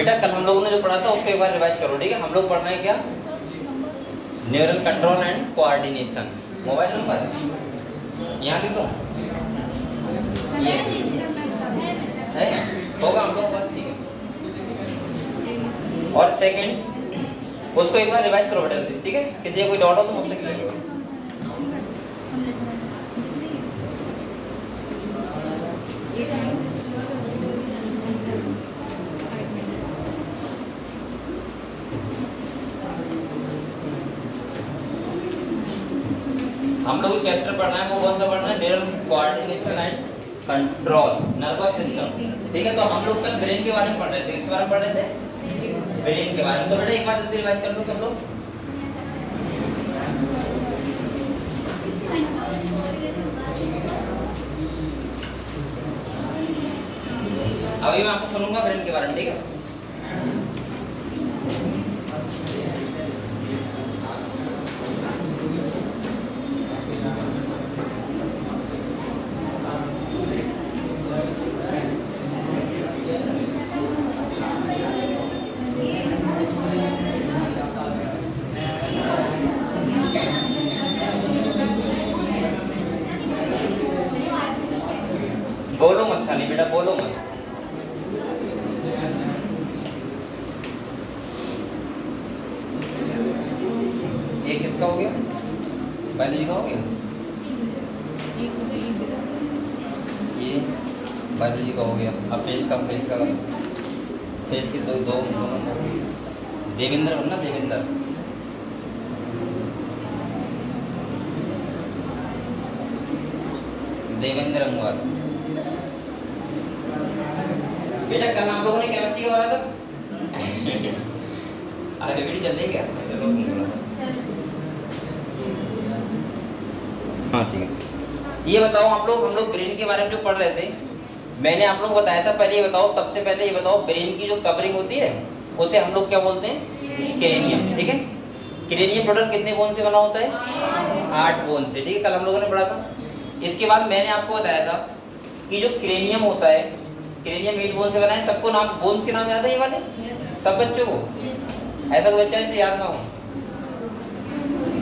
बेटा कल हम लोगों ने जो पढ़ा था उसको एक बार रिवाइज करो, ठीक है। हम लोग पढ़ रहे हैं क्या, neural control and coordination. Mobile number यहाँ लिखो, ये है होगा हम लोग बस, ठीक है। और सेकंड उसको एक बार रिवाइज करो बेटा, ठीक है। किसी का कोई डाउट हो तो मुझसे क्लियर करो। हम लोग चैप्टर पढ़ना है, वो कौन सा पढ़ना है, neural coordination and control, nervous system, ठीक है। तो हम लोग कल ब्रेन के बारे में पढ़ रहे थे, किस बारे में पढ़ रहे थे, ब्रेन के बारे में। तो बेटा एक बार जल्दी रिवाइज कर लो सब लोग। अभी मैं आपको सुनूंगा ब्रेन के बारे में, ठीक है। बोलो मत खाली बेटा, बोलो मत। ये किसका हो गया, बायोलॉजी का हो गया, ये बायोलॉजी का हो गया। अब फेस का फेस के दो देवेंद्र बनना, देवेंद्र अंगवार। बेटा कल आप लोगों ने केमिस्ट्री का पढ़ा था, आगे वीडियो चल रही क्या, चलो हाँ ठीक है। ये बताओ आप लोग, हम लोग ब्रेन के बारे में जो पढ़ रहे थे, मैंने आप लोग बताया था। पहले ये बताओ, सबसे पहले ये बताओ, ब्रेन की जो कवरिंग होती है उसे हम लोग क्या बोलते हैं, क्रेनियम, ठीक है। क्रेनियम टोटल कितने बोन से बना होता है, 8 बोन से, ठीक है। कल हम लोगों ने पढ़ा था। इसके बाद मैंने आपको बताया था कि जो क्रेनियम होता है, क्रेनियम 8 बोन से बना है। सबको नाम, बोन्स के नाम याद है ये वाले, सब बच्चों को? ऐसा कोई बच्चा इसे याद ना हो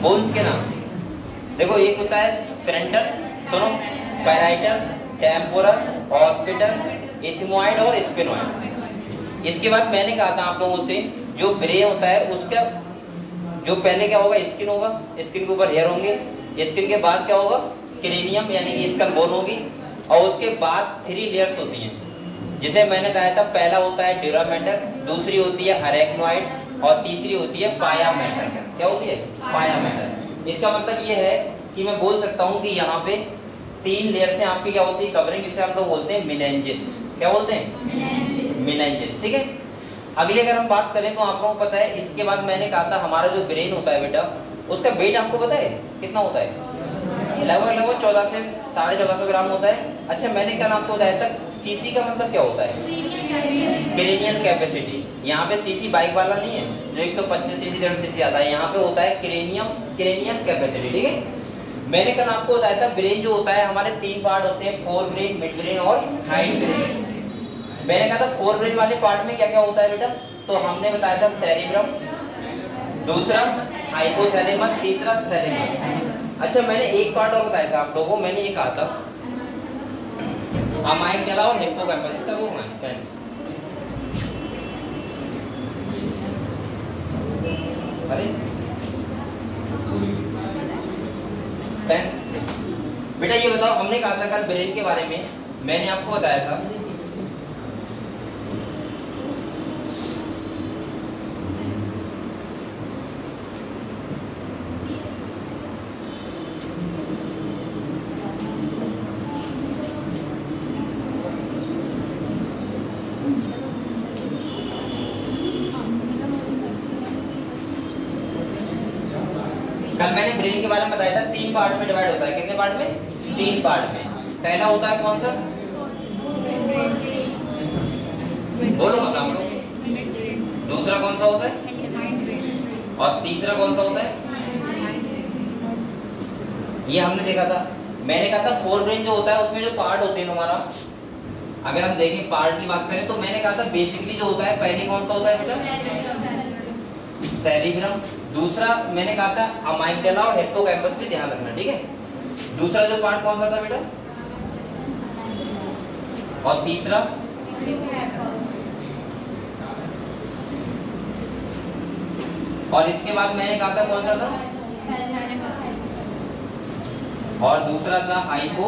बोन्स के नाम? देखो एक होता है फ्रंटल, सुनो, पैराइटल, टेम्पोरल, ऑस्पिटल, इथमोइड और स्फेनोइड। इसके बाद मैंने कहा था आप लोगों से, जो ब्रेन होता है उसका जो पहले क्या होगा, स्किन होगा, स्किन के ऊपर हेयर होंगे, स्किन के बाद क्या होगा, क्रेनियम यानी कि स्कल बोन होगी, और उसके बाद 3 लेयर्स होती हैं, जिसे मैंने बताया था। पहला होता है ड्यूरा मैटर, दूसरी होती है अरेक्नोइड और तीसरी होती है पाया मैटर। क्या होती है, पाया मैटर। इसका मतलब ये है कि मैं बोल सकता हूँ कि यहाँ पे 3 लेयर से आपकी क्या होती है कवरिंग, जिसे हम लोग बोलते हैं मेनिंजेस। क्या बोलते हैं, मेनिंजेस, ठीक है। अगली अगर हम बात करें तो आप लोगों को पता है, इसके बाद मैंने कहा था हमारा जो ब्रेन होता है बेटा, उसका वेट आपको पता है कितना होता है, लगभग 14 से 1450 ग्राम होता है। अच्छा मैंने क्या नाम आपको बताया था, सीसी का मतलब क्या होता है, क्रेनियल कैपेसिटी। यहाँ पे सीसी बाइक वाला नहीं है जो 125 सीसी 150 सीसी आता है, यहाँ पे होता है क्रेनियल कैपेसिटी, ठीक है। मैंने कल आपको बताया था ब्रेन जो होता है हमारे 3 पार्ट होते हैं, फोर ब्रेन, मिड ब्रेन और हाइंड ब्रेन। मैंने कहा था फोर ब्रेन वाले पार्ट में क्या क्या होता है बेटा, तो हमने बताया था सेरिब्रम, दूसरा हाइपोथैलेमस, तीसरा थैलेमस। अच्छा मैंने एक पार्ट और बताया था आप लोगों को, मैंने ये कहा था अमाइक चला और हिप्पोकैम्पस का वो पेन। अरे पेन बेटा ये बताओ, हमने कहा था कल ब्रेन के बारे में, मैंने आपको बताया था कल मैंने ब्रेन के बारे में बताया था 3 पार्ट में डिवाइड होता है। कितने पार्ट में, 3 पार्ट में। पहला होता है कौन सा, बोलो मत आप लोग। दूसरा कौन सा होता है, और तीसरा कौन सा होता है, ये हमने देखा था। मैंने कहा था फोर ब्रेन जो होता है उसमें जो पार्ट होते हैं तुम्हारा, अगर हम देखें पार्ट की बात करें तो मैंने कहा था बेसिकली जो होता है पहले कौन सा होता है बेटा, सेरिब्रम। दूसरा मैंने कहा था अमाइगडाला और हिप्पोकैम्पस पे ध्यान रखना, ठीक है। दूसरा जो पार्ट कौन सा था बेटा, और तीसरा और इसके बाद मैंने कहा था कौन सा था, और दूसरा था हाइपो।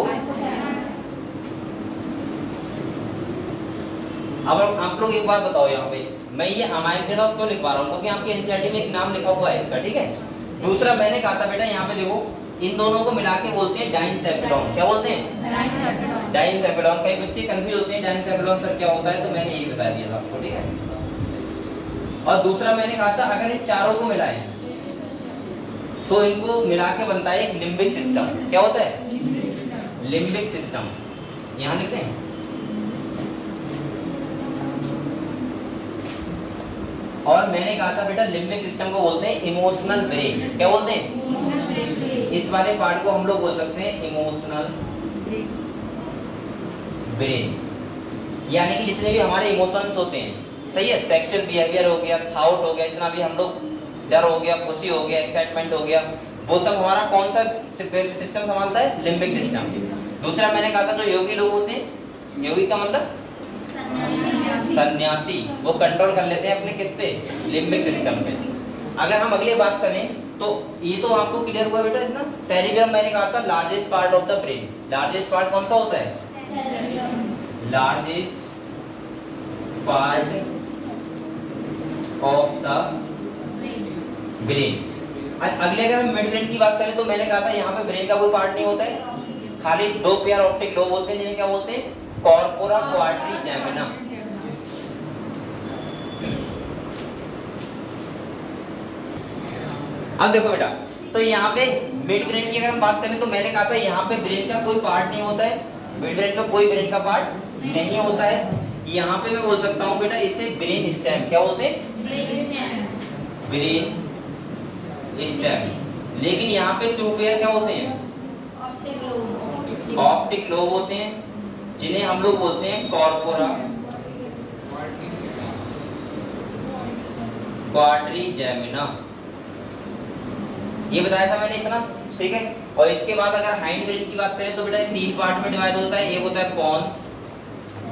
अब आप लोग एक बात बताओ, यहाँ पे मैं ये अमाइगडाला क्यों लिख पा रहा हूँ, क्योंकि आपके एनसीईआरटी में एक नाम लिखा हुआ है इसका, ठीक है। दूसरा मैंने कहा था बेटा यहाँ पे देखो, इन दोनों को मिला के बोलते हैं डाइनसेफेलॉन। क्या बोलते हैं, डाइनसेफेलॉन। कई बच्चे कंफ्यूज होते हैं डाइनसेफेलॉन सर क्या होता है, तो मैंने यही बता दिया था आपको, ठीक है। और दूसरा मैंने कहा था अगर इन चारों को मिलाएं तो इनको मिला के बनता है एक लिम्बिक सिस्टम। क्या होता है, लिम्बिक सिस्टम। यहाँ लिखते हैं। और मैंने कहा था बेटा लिम्बिक सिस्टम को बोलते हैं इमोशनल ब्रेन। क्या बोलते हैं, इस वाले पार्ट को हम लोग बोल सकते हैं इमोशनल ब्रेन। यानी कि जितने भी हमारे इमोशंस होते हैं, सही है, सेक्सुअल बिहेवियर हो गया, थॉट हो गया, इतना भी हम लोग डर हो गया, खुशी हो गया, एक्साइटमेंट हो गया, वो सब हमारा कौन सा सिस्टम संभालता है, लिम्बिक सिस्टम। दूसरा मैंने कहा था जो योगी लोग होते हैं, योगी का मतलब सन्यासी, वो कंट्रोल कर लेते हैं अपने किस पे, लिम्बिक सिस्टम पे। अगर हम अगली बात करें तो ये तो आपको क्लियर हुआ बेटा इतना। सेरिब्रम मैंने कहा था largest part of the brain. Largest part कौन सा होता है, largest part of the brain. अगले अगर हम मिड ब्रेन की बात करें तो मैंने कहा था यहाँ पे ब्रेन का कोई पार्ट नहीं होता है, खाली दो पेयर ऑप्टिक लोब होते हैं जिन्हें क्या बोलते हैं, कॉर्पोरा क्वाड्रिजेमिनम। अब देखो बेटा, तो यहाँ पे मिड ब्रेन की अगर हम बात करें तो मैंने कहा था यहाँ पे ब्रेन का कोई पार्ट नहीं होता है, मिड ब्रेन में कोई ब्रेन का पार्ट नहीं होता है। यहाँ पे मैं बोल सकता हूँ बेटा इसे ब्रेन स्टेम। क्या बोलते हैं, ब्रेन स्टेम। लेकिन यहाँ पे टू पेयर क्या होते हैं, ऑप्टिक लोब होते हैं, जिन्हें हम लोग बोलते हैं कॉर्पोरा क्वाड्रिजेमिनम। ये बताया था मैंने इतना, ठीक है। और इसके बाद अगर हाइंड ब्रेन की बात करें तो बेटा तीन पार्ट में डिवाइड होता है। एक होता है पॉन्स,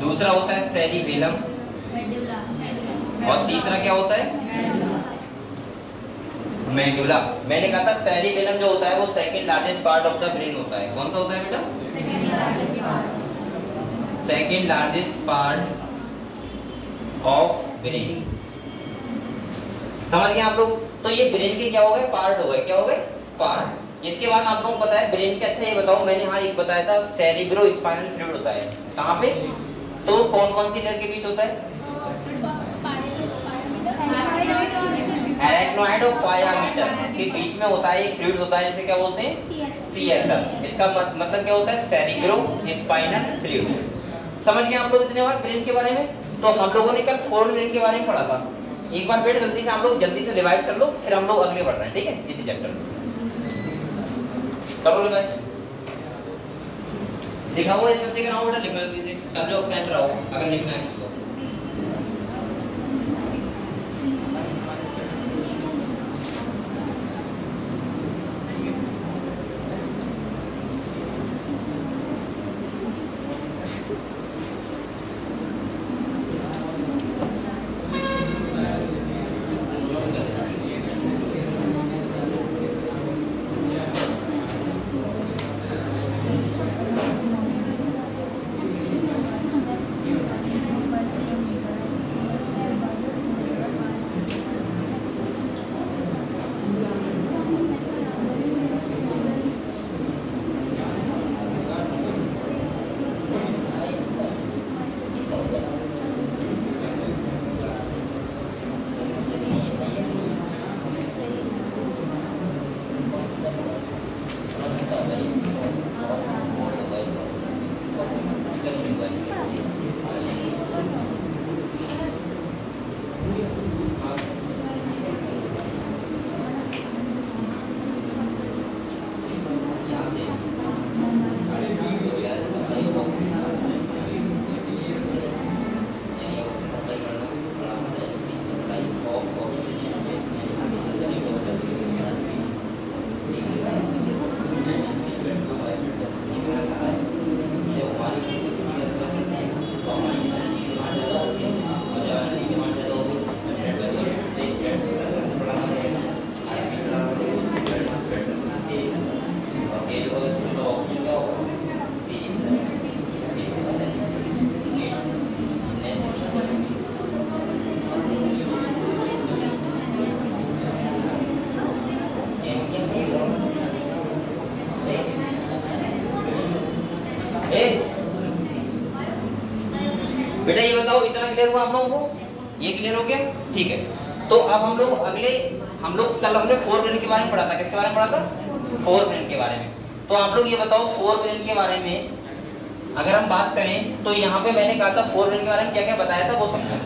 दूसरा होता है सेरिबेलम, और तीसरा क्या होता है, मेडुला। मैंने कहा था सेरिबेलम जो होता है वो second largest part of the brain होता है। कौन सा होता है बेटा, second largest part of brain. समझ गए आप लोग। तो ये ब्रेन के क्या हो गए, पार्ट हो गए। क्या हो गए, पार्ट। इसके बाद आप लोगों को पता है ब्रेन के, अच्छा ये बताओ, मैंने हाँ एक बताया था सेरिब्रो स्पाइनल फ्लूइड होता है कहाँ पे, तो कौन कौन सी लेयर के बीच होता है, एराक्नोइड और पायामीटर के बीच में होता है एक फ्लूइड होता है जिसे क्या बोलते हैं, सीएसएफ। इसका मतलब क्या होता है, सेरिब्रो स्पाइनल फ्लूइड। समझ गए आप लोग इतने बार ब्रेन के बारे में। तो हम लोगों ने कल फोर ब्रेन के बारे में पढ़ा था। एक बार बेटा जल्दी से आप लोग जल्दी से रिवाइज कर लो, फिर हम लोग अगले बढ़ रहे हैं, ठीक है, इसी चैप्टर में। करो रिवाइज। लिखा हुआ है इसमें से, नाम बेटा लिखो जल्दी से, सब लोग सेंटर आओ अगर लिखना है तो। क्लियर हुआ आप लोगों को? ये क्लियर हो गया? ठीक है। तो अब हम लोग कल हमने फोर ब्रेन के बारे में पढ़ा था। किसके बारे में पढ़ा था? फोर ब्रेन के बारे में। तो आप लोग ये बताओ फोर ब्रेन के बारे में अगर हम बात करें तो यहाँ पे मैंने कहा था फोर ब्रेन के बारे में क्या क्या बताया था वो समझो।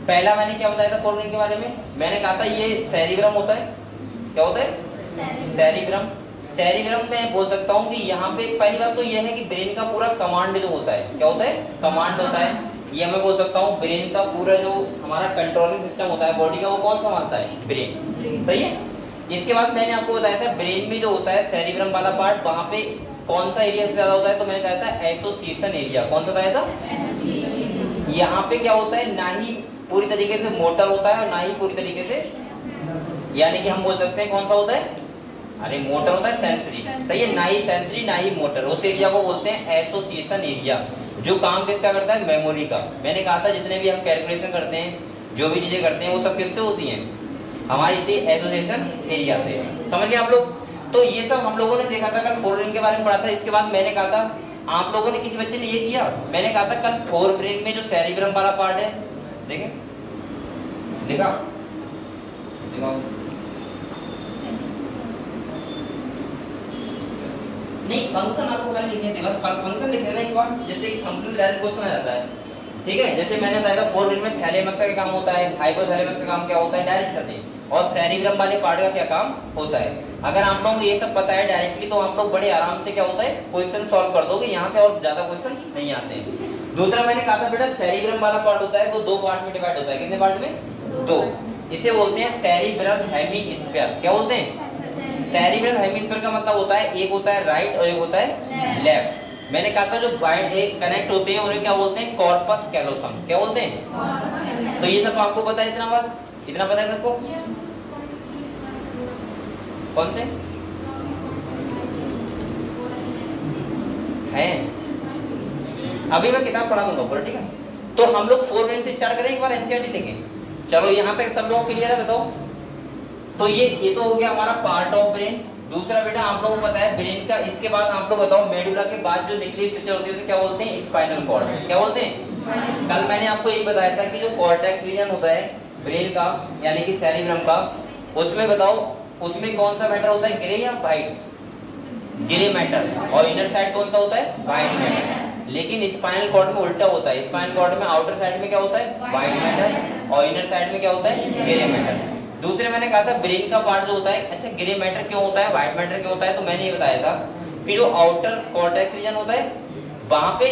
पहला मैंने क्या बताया था फोर ब्रेन के बारे में? मैंने कहा था ये सेरिब्रम होता है। क्या होता है? सेरिब्रम। सेरिब्रम में बोल सकता हूँ कि यहाँ पे पहली बात तो ये है कि ब्रेन का पूरा कमांड जो होता है, क्या होता है? कमांड होता है। ये मैं बोल सकता हूँ ब्रेन का पूरा जो हमारा कंट्रोलिंग सिस्टम होता है बॉडी का, वो कौन संभालता है? ब्रेन। सही है। इसके बाद मैंने आपको बताया था ब्रेन में जो होता है सेरिब्रम वाला पार्ट, वहां पे कौन सा एरिया सबसे ज्यादा होता है? तो मैंने कहा था एसोसिएशन एरिया। कौन सा बताया था? यहाँ पे क्या होता है, ना ही पूरी तरीके से मोटर होता है और ना ही पूरी तरीके से, यानी कि हम बोल सकते हैं कौन सा होता है? अरे मोटर होता है सेंसरी। सही है, ना ही सेंसरी ना ही मोटर। उस एरिया को बोलते हैं एसोसिएशन एरिया, जो काम किसका करता है? मेमोरी का। मैंने कहा था जितने भी हम कैलकुलेशन करते हैं, जो भी चीजें करते हैं, वो सब किससे होती हैं? हमारी इसी एसोसिएशन एरिया से। समझ गए आप लोग? तो ये सब हम लोगों ने देखा था, कल फोर ब्रेन के बारे में पढ़ा था। इसके बाद मैंने कहा था, आप लोगों ने किसी बच्चे ने ये किया, मैंने कहा था कल फोर ब्रेन में जो सेरिब्रम वाला पार्ट है, देखें देखा देखा नहीं, फंक्शन आपको कल लिखने थे, बस फंक्शन लिख लेना एक बार, जैसे कि फंक्शन से डायरेक्ट क्वेश्चन आ जाता है। ठीक है, जैसे मैंने बताया था फोर ब्रेन में थैलेमस का क्या काम होता है, हाइपोथैलेमस का काम क्या होता है, डायरेक्ट कर दें, और सेरिब्रम वाले पार्ट का क्या काम होता है। अगर आप लोगों को ये सब पता है डायरेक्टली, तो आप लोग बड़े आराम से क्या होता है क्वेश्चन सॉल्व कर दोगे, यहाँ से और ज्यादा क्वेश्चन नहीं आते हैं। दूसरा मैंने कहा था बेटा सेरिब्रम वाला पार्ट होता है वो दो पार्ट में डिवाइड होता है। कितने पार्ट में? दो। इसे बोलते हैं सेरिब्रल हेमिस्फीयर। क्या बोलते हैं? सेरिब्रल हेमिस्फीयर का मतलब होता है एक होता है राइट और एक होता है लेफ्ट। मैंने कहा था जो बाइंड एक कनेक्ट होते हैं उन्हें क्या बोलते हैं? Corpus callosum. क्या बोलते हैं? तो ये सब आपको पता है, इतना बात इतना पता है सबको? कौन से हैं? अभी मैं किताब पढ़ा दूंगा पूरा। ठीक है, तो हम लोग फोर ब्रेन से स्टार्ट करें, एक बार एनसीईआरटी लेंगे। चलो यहाँ तक सब लोगों को क्लियर है? बताओ। तो ये तो हो गया हमारा पार्ट ऑफ ब्रेन। दूसरा बेटा आप लोगों को पता है ब्रेन का, इसके बाद आप लोग बताओ मेडुला के बाद जो निकली स्ट्रक्चर होती है उसे क्या बोलते हैं? Spinal cord. क्या बोलते हैं? कल मैंने आपको यही बताया था कि जो कॉर्टेक्स रीजन होता है ब्रेन का, यानी कि सेरिब्रम का, उसमें बताओ उसमें कौन सा मैटर होता है? ग्रे या व्हाइट? Grey matter. और इनर साइड कौन सा होता है? White matter. लेकिन स्पाइनल कॉर्ड में उल्टा होता है। स्पाइनल कॉर्ड में आउटर साइड में क्या होता है? व्हाइट मैटर, और इनर साइड में क्या होता है? Grey matter. दूसरे मैंने कहा था ब्रेन का पार्ट जो होता है, अच्छा ग्रे मैटर क्यों होता है, व्हाइट मैटर क्यों होता है? तो मैंने ये बताया था कि जो आउटर कॉर्टेक्स रीजन होता है वहां पे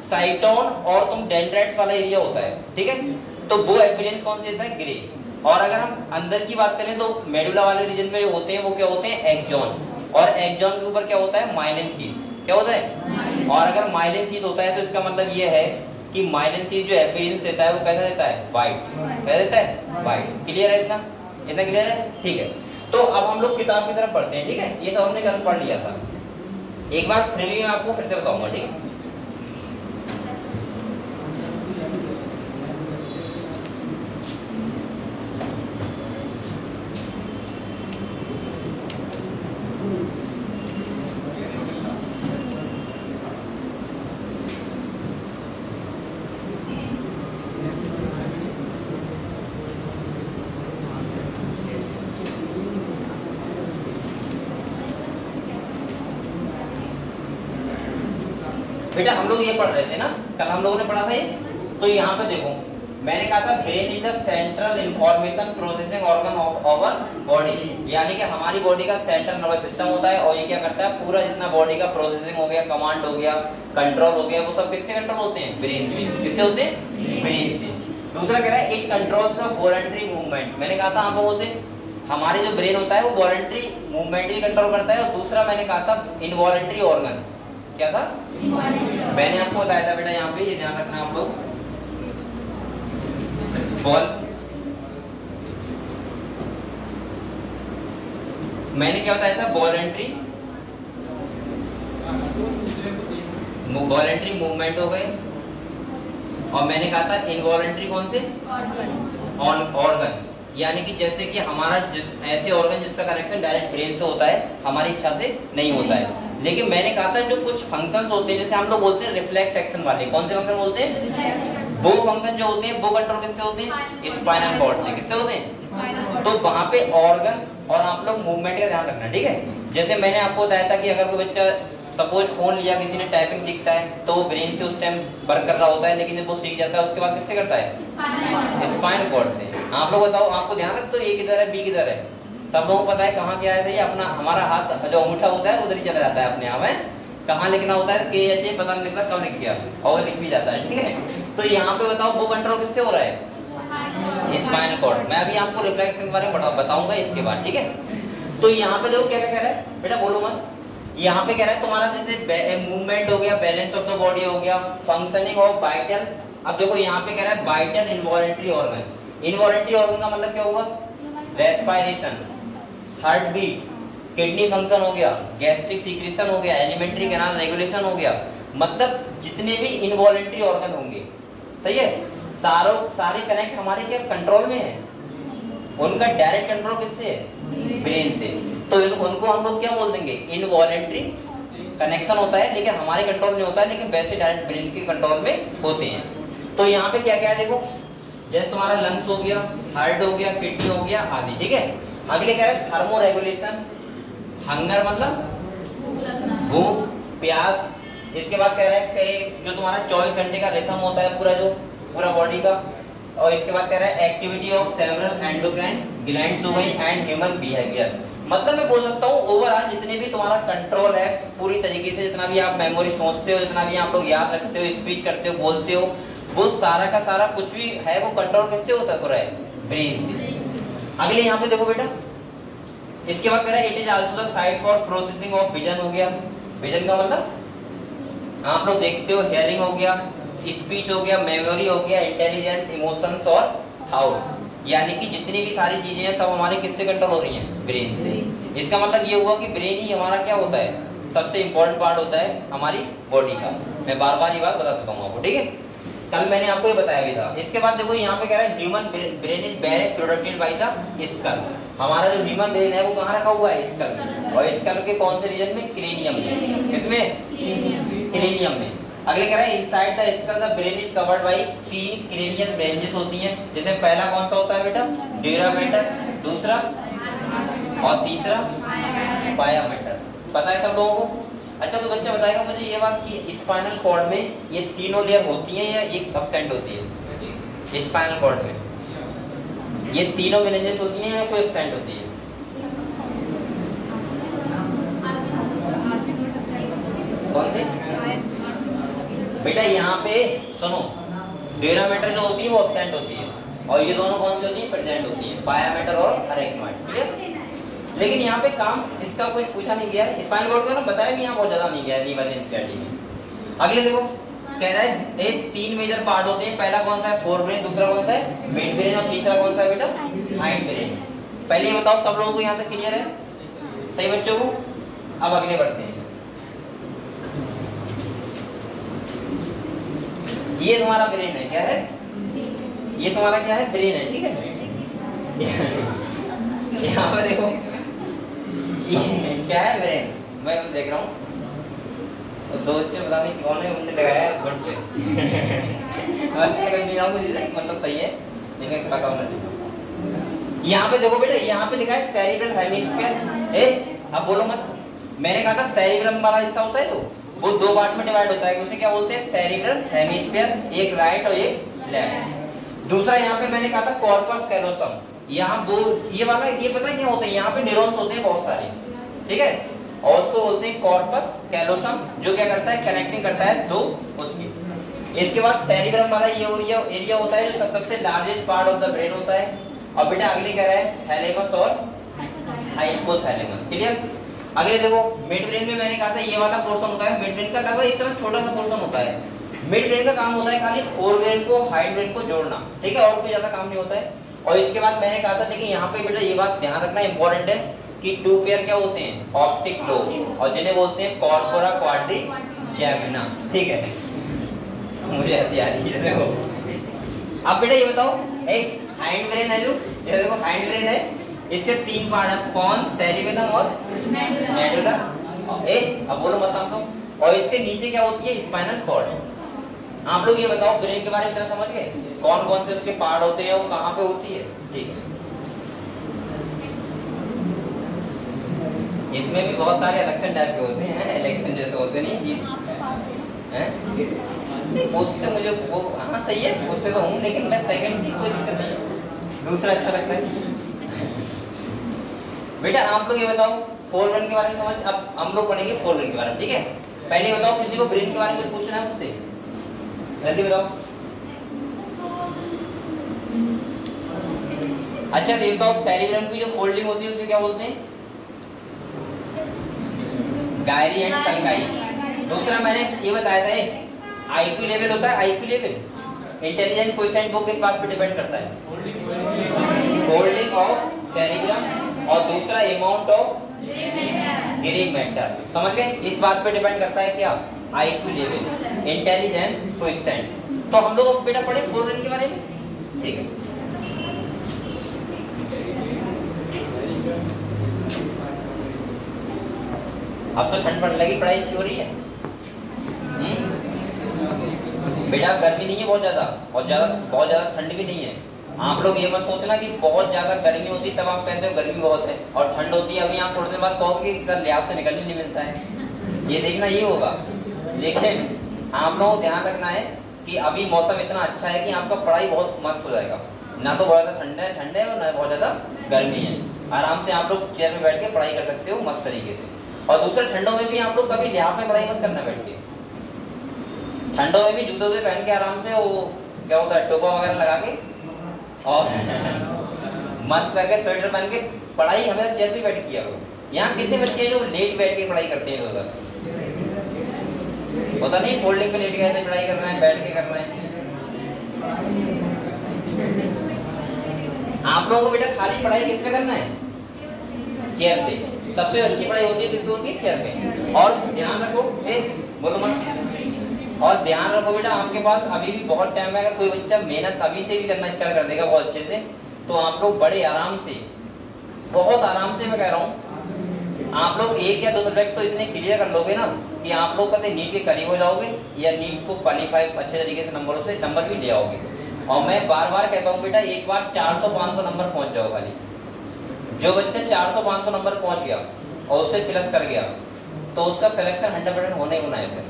साइटोन और तुम डेंड्राइट्स वाला एरिया होता है। ठीक है, तो वो अपीयरेंस कौन सी देता है? ग्रे। और अगर हम अंदर की बात करें तो मेडुला वाले रीजन में जो होते हैं वो क्या होते हैं? एक्सॉन। और एक्सॉन के ऊपर क्या होता है? Myelin sheath. क्या होता है? और अगर माइलिन शीथ होता है तो इसका मतलब ये है कि माइलिन शीथ जो अपीयरेंस देता है वो कैसा देता है? व्हाइट। क्या देता है? व्हाइट। क्लियर है? इतना क्लियर है? ठीक है, तो अब हम लोग किताब की तरफ पढ़ते हैं। ठीक है, ये सब हमने कल पढ़ लिया था। एक बार फिर भी मैं आपको फिर से बताऊंगा। ठीक है, बेटा हम लोग ये पढ़ रहे थे ना, कल हम लोगों ने पढ़ा था ये। तो यहाँ पे देखो मैंने कहा था brain is the central information processing organ of our body, यानी कि हमारी बॉडी का सेंट्रल नर्वस सिस्टम होता है। और ये क्या करता है? पूरा जितना बॉडी का प्रोसेसिंग हो गया, कमांड हो गया, कंट्रोल हो गया, वो सब किससे कंट्रोल होते हैं? ब्रेन से। किससे होते हैं? ब्रेन से। दूसरा कह रहा है it controls the voluntary movement. मैंने कहा था आप लोगों से हमारे जो ब्रेन होता है वो वॉलंटरी मूवमेंट भी कंट्रोल करता है। और दूसरा मैंने कहा था इनवॉलंटरी ऑर्गन। क्या था? मैंने आपको बताया था बेटा, यहाँ पे ये ध्यान रखना आप लोग। मैंने क्या बताया था? वॉलंटरी मूवमेंट हो गए, और मैंने कहा था इनवॉलंटरी कौन से? ऑर्गन। यानी कि जैसे कि हमारा ऐसे ऑर्गन जिसका कनेक्शन डायरेक्ट ब्रेन से होता है, हमारी इच्छा से नहीं होता है। लेकिन मैंने कहा था जो कुछ फंक्शंस होते हैं, जैसे हम लोग बोलते हैं रिफ्लेक्स एक्शन वाले। कौन से फंक्शन बोलते हैं? वो फंक्शन जो होते हैं वो कंट्रोल किससे होते हैं? स्पाइनल कॉर्ड से। किससे होते हैं? तो वहां पे ऑर्गन और आप लोग मूवमेंट का ध्यान रखना, ठीक है। जैसे मैंने आपको बताया था कि अगर कोई बच्चा सपोज फोन लिया, किसी ने टाइपिंग सीखता है तो वो ब्रेन से उस टाइम वर्क कर रहा होता है, लेकिन जब वो सीख जाता है उसके बाद किससे करता है? स्पाइनल कॉर्ड से। आप लोग बताओ, आपको ध्यान रखते हो ए किधर है बी किधर है? सब लोगों को पता है कहाँ क्या है? ये अपना हमारा हाथ जो अंगूठा होता है उधर ही चला जाता है अपने आप में। कहाँ लिखना होता है के एच ए पता नहीं लगता कब लिख दिया और लिख भी जाता है, ठीक है। तो यहाँ पे बताओ वो कंट्रोल किससे हो रहा है? Spinal cord. मैं अभी आपको रिफ्लेक्स के बारे में बताऊंगा इसके बाद, ठीक है। तो यहाँ पे देखो क्या क्या कह रहा है बेटा, बोलो मत। यहाँ पे कह रहा है तुम्हारा जैसे मूवमेंट हो गया, बैलेंस ऑफ द बॉडी हो गया, फंक्शनिंग ऑफ वाइटल। अब देखो यहाँ पे कह रहा है vital involuntary organ. Involuntary organ का मतलब क्या हुआ? Respiration, heart beat, kidney function हो गया, गैस्ट्रिक सीक्रेशन हो गया, एलिमेंट्री कैनाल रेगुलेशन हो गया। मतलब जितने भी इनवॉलंटरी ऑर्गन होंगे, सही है, सारे कनेक्ट हमारे क्या कंट्रोल में है। उनका डायरेक्ट कंट्रोल किससे है? ब्रेन से। तो उनको हम लोग क्या बोल देंगे? इनवॉलंटरी कनेक्शन होता है, लेकिन हमारे कंट्रोल में होता है, लेकिन वैसे डायरेक्ट ब्रेन के कंट्रोल में होते हैं। तो यहाँ पे क्या क्या है देखो, जैसे तुम्हारा लंग्स हो गया, हार्ट हो गया, किडनी हो गया आदि, ठीक है। अगले कह रहे हैं थर्मो रेगुलेशन, हंगर मतलब भूख प्यास। इसके बाद कह रहे हैं जो तुम्हारा 24 घंटे का रिथम होता है पूरा बॉडी का। और इसके बाद कह रहा है activity of several endocrine glands हो गई एंड ह्यूमन बिहेवियर। मतलब मैं बोल सकता हूँ ओवरऑल जितने भी तुम्हारा कंट्रोल है पूरी तरीके से, जितना भी आप मेमोरी सोचते हो, जितना भी आप लोग याद रखते हो, स्पीच करते हो, बोलते हो, वो सारा का सारा कुछ भी है वो कंट्रोल किससे होता है? ब्रेन से। अगले यहाँ पे देखो बेटा, इसके बाद कह रहा है it is also the site for processing of vision हो गया। विजन का मतलब आप लोग देखते हो, हियरिंग हो गया, स्पीच हो गया, मेमोरी हो गया, इंटेलिजेंस, इमोशंस और थॉट। यानी कि जितनी भी सारी चीजें हैं सब हमारे किससे कंट्रोल हो रही हैं? ब्रेन से। इसका मतलब ये हुआ कि ब्रेन ही हमारा क्या होता है? सबसे इंपॉर्टेंट पार्ट होता है हमारी बॉडी का। मैं बार बार ये बात बता चुका हूँ आपको, ठीक है। कल मैंने आपको ये बताया भी था। इसके बाद देखो यहाँ पे कह रहा है human brain is very प्रोडक्टेड by the skull. हमारा जो ह्यूमन ब्रेन है वो कहाँ रखा हुआ है? स्कल में। और स्कल के कौन से रीजन में? क्रेनियम में। किसमें? क्रेनियम में। अगले कह रहा है inside the skull the brain is covered by 3 cranial branches होती हैं। जैसे पहला कौन सा होता है बेटा? ड्यूरा मैटर, दूसरा और तीसरा पाया मैटर। पता है सब लोगों को? अच्छा तो बच्चा बताएगा मुझे ये बात कि स्पाइनल कॉर्ड में ये तीनों लेयर होती हैं या एक एब्सेंट होती है? स्पाइनल कॉर्ड में ये तीनों मेनिंजेस होती हैं या कोई एब्सेंट होती है? कौन से बेटा? यहाँ पे सुनो, ड्यूरा मैटर जो होती है वो एब्सेंट होती है और ये दोनों कौन सी होती है? प्रेजेंट होती है, पाया मैटर और अरेक्नॉइड, ठीक है। लेकिन यहाँ पे काम इसका कोई पूछा नहीं गया। स्पाइनल कॉर्ड का ना बताया भी यहाँ बहुत ज्यादा नहीं गया लीवर एनसीईआरटी में। अगले देखो कह रहा है ये 3 मेजर पार्ट होते हैं। पहला कौन सा है? फोर ब्रेन, दूसरा कौन सा है? मिड ब्रेन और तीसरा कौन सा है बेटा? Hind brain. पहले ये बताओ सब लोगों को यहाँ तक क्लियर है? सही बच्चों को? अब अगले बढ़ते हैं। ये तुम्हारा ब्रेन है, क्या है? ये तुम्हारा क्या है? ब्रेन है, ठीक है। यहाँ पे देखो ये क्या है? ब्रेन। मैं देख रहा हूँ दो बच्चे पता नहीं कौन है, उन्होंने लगाया है गुड से। मतलब सही है लेकिन पता होना चाहिए। यहाँ पे देखो बेटा, यहाँ पे लिखा है सेरिब्रल हेमिस्फीयर। अब बोलो मत, मैंने कहा था सेरिब्रम वाला हिस्सा होता है तो वो 2 पार्ट में डिवाइड होता है। उसे क्या बोलते हैं? सेरिब्रल हेमिस्फीयर, एक राइट और एक लेफ्ट। दूसरा यहाँ पे मैंने कहा था कॉर्पस कैलोसम। यहाँ वो ये वाला ये पता है क्या होता है? यहाँ पे न्यूरॉन्स होते हैं बहुत सारे, ठीक है, और उसको बोलते हैं कॉर्पस कैलोसम, जो क्या करता है? कनेक्टिंग करता है दो उसकी। इसके बाद सेरिब्रम वाला ये एरिया होता है जो सबसे largest part of the brain होता है। और बेटा अगले कह रहा है थैलेमस और हाइपोथैलेमस, क्लियर। अगले देखो मिड ब्रेन में मैंने कहा था ये वाला पोर्शन होता है। मिड ब्रेन का लगभग इतना छोटा सा पोर्शन होता है। मिड ब्रेन का काम होता है खाली फोर ब्रेन को हाइंड ब्रेन को जोड़ना, ठीक है, और कोई ज्यादा काम नहीं होता है। और इसके बाद मैंने कहा था देखिए यहाँ पे बेटा ये बात ध्यान रखना इंपॉर्टेंट है कि 2 पेयर क्या होते हैं? ऑप्टिक लोब, और जिन्हें बोलते हैं कॉर्पोरा क्वाड्रिजेमिना, ठीक है। मुझे ऐसी आ रही है देखो। अब बेटा ये बताओ, एक हाइंड ब्रेन है जो ये देखो हाइंड ब्रेन है, इसके 3 पार्ट है, कौन? सेरिबेलम और मेडुला। अब बोलो मत आप लोग। और इसके नीचे क्या होती है? Spinal cord. आप लोग ये बताओ ब्रेन के बारे में इतना समझ गए, कौन कौन से उसके पार्ट होते हैं और कहाँ पे होती है? ठीक है, इसमें भी बहुत सारे इलेक्शन टाइप के होते हैं, इलेक्शन जैसे होते नहीं जी हैं? उससे मुझे वो हाँ सही है, उससे तो हूँ, लेकिन मैं सेकंड की कोई दिक्कत नहीं है, दूसरा अच्छा लगता है। बेटा आप लोग ये बताओ फोरब्रेन के बारे में समझ, अब हम लोग पढ़ेंगे फोरब्रेन के बारे में, ठीक है? पहले बताओ किसी को ब्रेन के बारे में पूछना है मुझसे, जल्दी बताओ। अच्छा ये बताओ सेरिब्रम की जो फोल्डिंग होती है उसे क्या बोलते हैं? गायरी एंड सनकाई। दूसरा मैंने ये बताया था आईक्यू लेवल होता है, आईक्यू लेवल इंटेलिजेंट कोएफिशिएंट वो किस बात पे डिपेंड करता है? फोल्डिंग ऑफ सेरिब्रम, और दूसरा अमाउंट ऑफ ग्रे मैटर। समझ गए? इस बात पे डिपेंड करता है क्या? IQ level, intelligence coefficient. तो हम लोग बेटा पढ़े फोरब्रेन के बारे में, ठीक है? अब तो ठंड पड़ने लगी, पढ़ाई अच्छी हो रही है। बेटा गर्मी नहीं है बहुत ज्यादा, बहुत ज्यादा ठंड भी नहीं है। आप लोग ये मत सोचना कि बहुत ज्यादा गर्मी होती है तब आप कहते हो गर्मी बहुत है, और ठंड होती है अभी आप थोड़ी देर बाद कहोगे कि सर लैब से निकलने नहीं मिलता है। ये देखना ये होगा, लेकिन आप लोगों को ध्यान रखना है कि अभी मौसम इतना अच्छा है कि आपका पढ़ाई बहुत मस्त हो जाएगा, ना तो बहुत ज्यादा ठंड है और ना बहुत ज्यादा गर्मी है। आराम से आप लोग चेयर में बैठ के पढ़ाई कर सकते हो मस्त तरीके से। और दूसरा ठंडों में भी आप लोग कभी लैब में पढ़ाई मत करना बैठ के, ठंडों में भी जूते वूते पहन के आराम से वो क्या होता है टोपा वगैरह लगा के और मस्त करके स्वेटर पहन के पढ़ाई हमेशा चेयर पे बैठ किया करो। यहाँ कितने बच्चे जो लेट बैठ के पढ़ाई करते हैं उधर, पता नहीं फोल्डिंग पे लेट के ऐसे पढ़ाई कर रहे हैं, बैठ के कर रहे हैं। आप लोगों को बेटा खाली पढ़ाई किस पे करना है? चेयर पे। सबसे अच्छी पढ़ाई होती है किस पे होती है? चेयर पे। और ध्यान रखो, बोलो मत, और ध्यान रखो बेटा आपके पास अभी भी बहुत टाइम है। अगर कोई बच्चा मेहनत अभी से भी करना स्टार्ट कर देगा बहुत अच्छे से, तो आप लोग बड़े आराम से, बहुत आराम से मैं कह रहा हूँ, आप लोग एक या दो सब्जेक्ट तो इतने क्लियर कर लोगे ना कि आप लोग कभी नीट के करीब हो जाओगे, या नीट को क्वालिफाई अच्छे तरीके से नंबरों से नंबर भी ले आओगे। और मैं बार बार कहता हूँ बेटा एक बार 400-500 नंबर पहुंच जाओ। खाली जो बच्चा 400-500 नंबर पहुंच गया और उससे प्लस कर गया तो उसका सिलेक्शन 100% होना ही होना है फिर,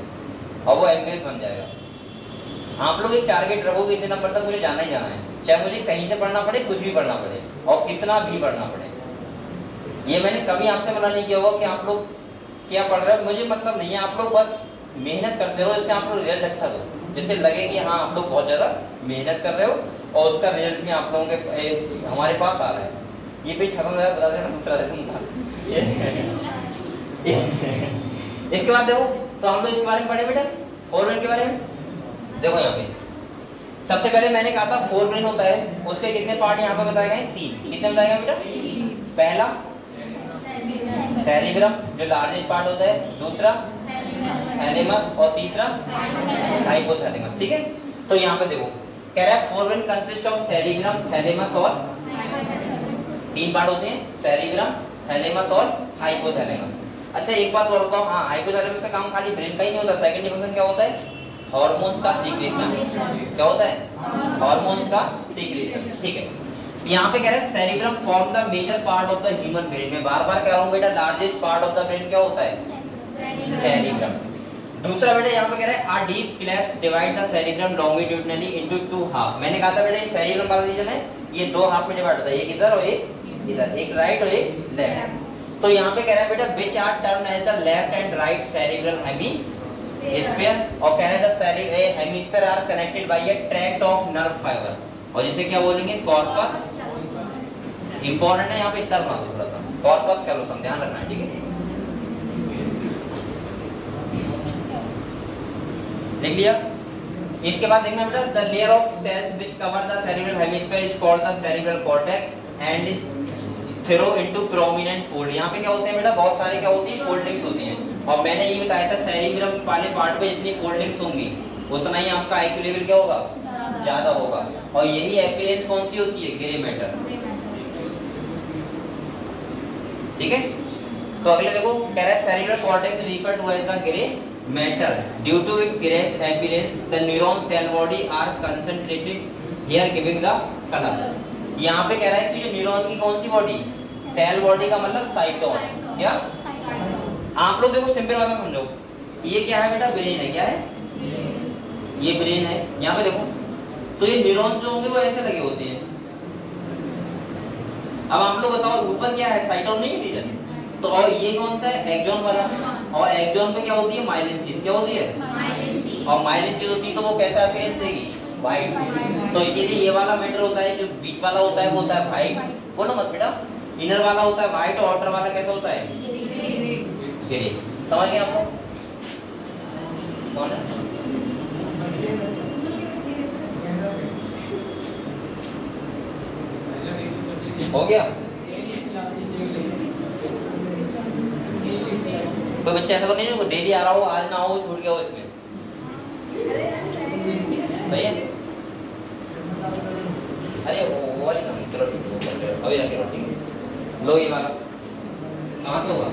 और वो एमबीएस बन जाएगा। आप लोग एक टारगेट रखोगे इतने नंबर तक मुझे जाना ही जाना है, चाहे मुझे कहीं से पढ़ना पड़े, कुछ भी पढ़ना पड़े और कितना भी पढ़ना पड़े। ये मैंने कभी आपसे मना नहीं किया होगा कि आप लोग क्या पढ़ रहे हो, मुझे मतलब नहीं है। आप लोग बस मेहनत करते रहो, इससे आप लोग रिजल्ट अच्छा दो, जिससे लगे कि हाँ आप लोग बहुत ज्यादा मेहनत कर रहे हो और उसका रिजल्ट भी आप लोगों के हमारे पास आ रहा है। ये पेज खत्म हो जाए बता देना, दूसरा देखूंगा। इसके बाद देखो तो हम लोग इसके बारे में पढ़े बेटा, फोरब्रेन के बारे में। देखो यहाँ पे सबसे पहले मैंने कहा था फोरब्रेन होता है, उसके कितने पार्ट यहाँ पे बताए गए? 3। कितने बताए गए बेटा? पहला सेरिब्रम जो लार्जेस्ट पार्ट होता है, दूसरा थैलेमस और तीसरा हाइपोथैलेमस। ठीक है, तो यहाँ पे देखो कह रहा है forebrain consist of cerebrum, thalamus और 3 पार्ट होते हैं, सेरिब्रम, थैलेमस और हाइपोथैलेमस। अच्छा एक बात और बताओ, हाँ हाइपोथैलेमस का काम खाली ब्रेन का ही नहीं होता, सेकंडरी फंक्शन क्या होता है? हार्मोन्स का सीक्रेशन। क्या होता है? हार्मोन्स का सीक्रेशन। ठीक है, यहाँ पे कह रहे हैं cerebrum form the major part of the human brain. में बार बार कह रहा हूँ बेटा largest part of the brain क्या होता है? सेरिब्रम। दूसरा बेटा यहाँ पे कह रहे हैं a deep cleft divide the cerebrum longitudinally into 2 half। मैंने कहा था बेटा ये सेरिब्रम वाला रीजन है, ये 2 हाफ में डिवाइड होता है, एक इधर और एक इधर, एक राइट और एक लेफ्ट। तो यहाँ पे कह रहा है बेटा which are termed as the left and right cerebral hemisphere, और कह रहे हैं the hemisphere are connected by a tract of nerve fiber, और जिसे क्या बोलेंगे? कॉर्पस। इंपॉर्टेंट है यहाँ पे स्टार मार दो थोड़ा सा, कॉर्पस का लो ध्यान रखना है। ठीक है, देख लिया। इसके बाद देखना बेटा the layer of cells which cover the cerebral hemisphere is called the cerebral cortex and is throw into prominent fold. यहाँ पे क्या होते हैं बेटा? बहुत सारे क्या होती है? फोल्डिंग्स होती हैं, और मैंने ये बताया था सेरिब्रम वाले पार्ट पे जितनी फोल्डिंग्स होंगी उतना ही आपका आईक्यू लेवल क्या होगा? ज्यादा होगा। और यही अपीयरेंस कौन सी होती है? Grey matter. ठीक है, तो अगले देखो कह रहा है cerebral cortex refer to as the grey matter due to its grayish appearance. The neuron cell body are concentrated here giving the color. यहाँ पे कह रहा है कि जो न्यूरॉन की कौन सी बॉडी, सेल बॉडी का मतलब साइटोन, क्या आप लोग देखो सिंपल वाला समझो, ये क्या है बेटा, ब्रेन है, क्या है ये ब्रेन है, यहाँ पे देखो तो ये न्यूरॉन जो होंगे वो ऐसे लगे होते हैं। अब आप लोग बताओ ऊपर क्या है, साइटोन नहीं रीजन, तो और ये कौन सा है, एक्सॉन वाला, और एक्सॉन पे क्या होती है, माइलिन शीथ, क्या होती है, और माइलिन शीथ होती है तो वो कैसा अपीयरेंस देगी, व्हाइट। तो इसीलिए ये वाला मैटर होता है, जो बीच वाला होता है वो होता है व्हाइट, बोलो मत बेटा, इनर वाला होता है व्हाइट और आउटर वाला कैसा होता है, ग्रे। समझ गए आप लोग, कौन है हो गया। कोई बच्चा ऐसा तो नहीं जो डेली आ रहा हो, आज ना हो, छूट गया हो इसमें, सही है। अरे वो वाली ना, चलो ठीक है, अभी रखे लो, ठीक है। लो ये वाला कहाँ से होगा,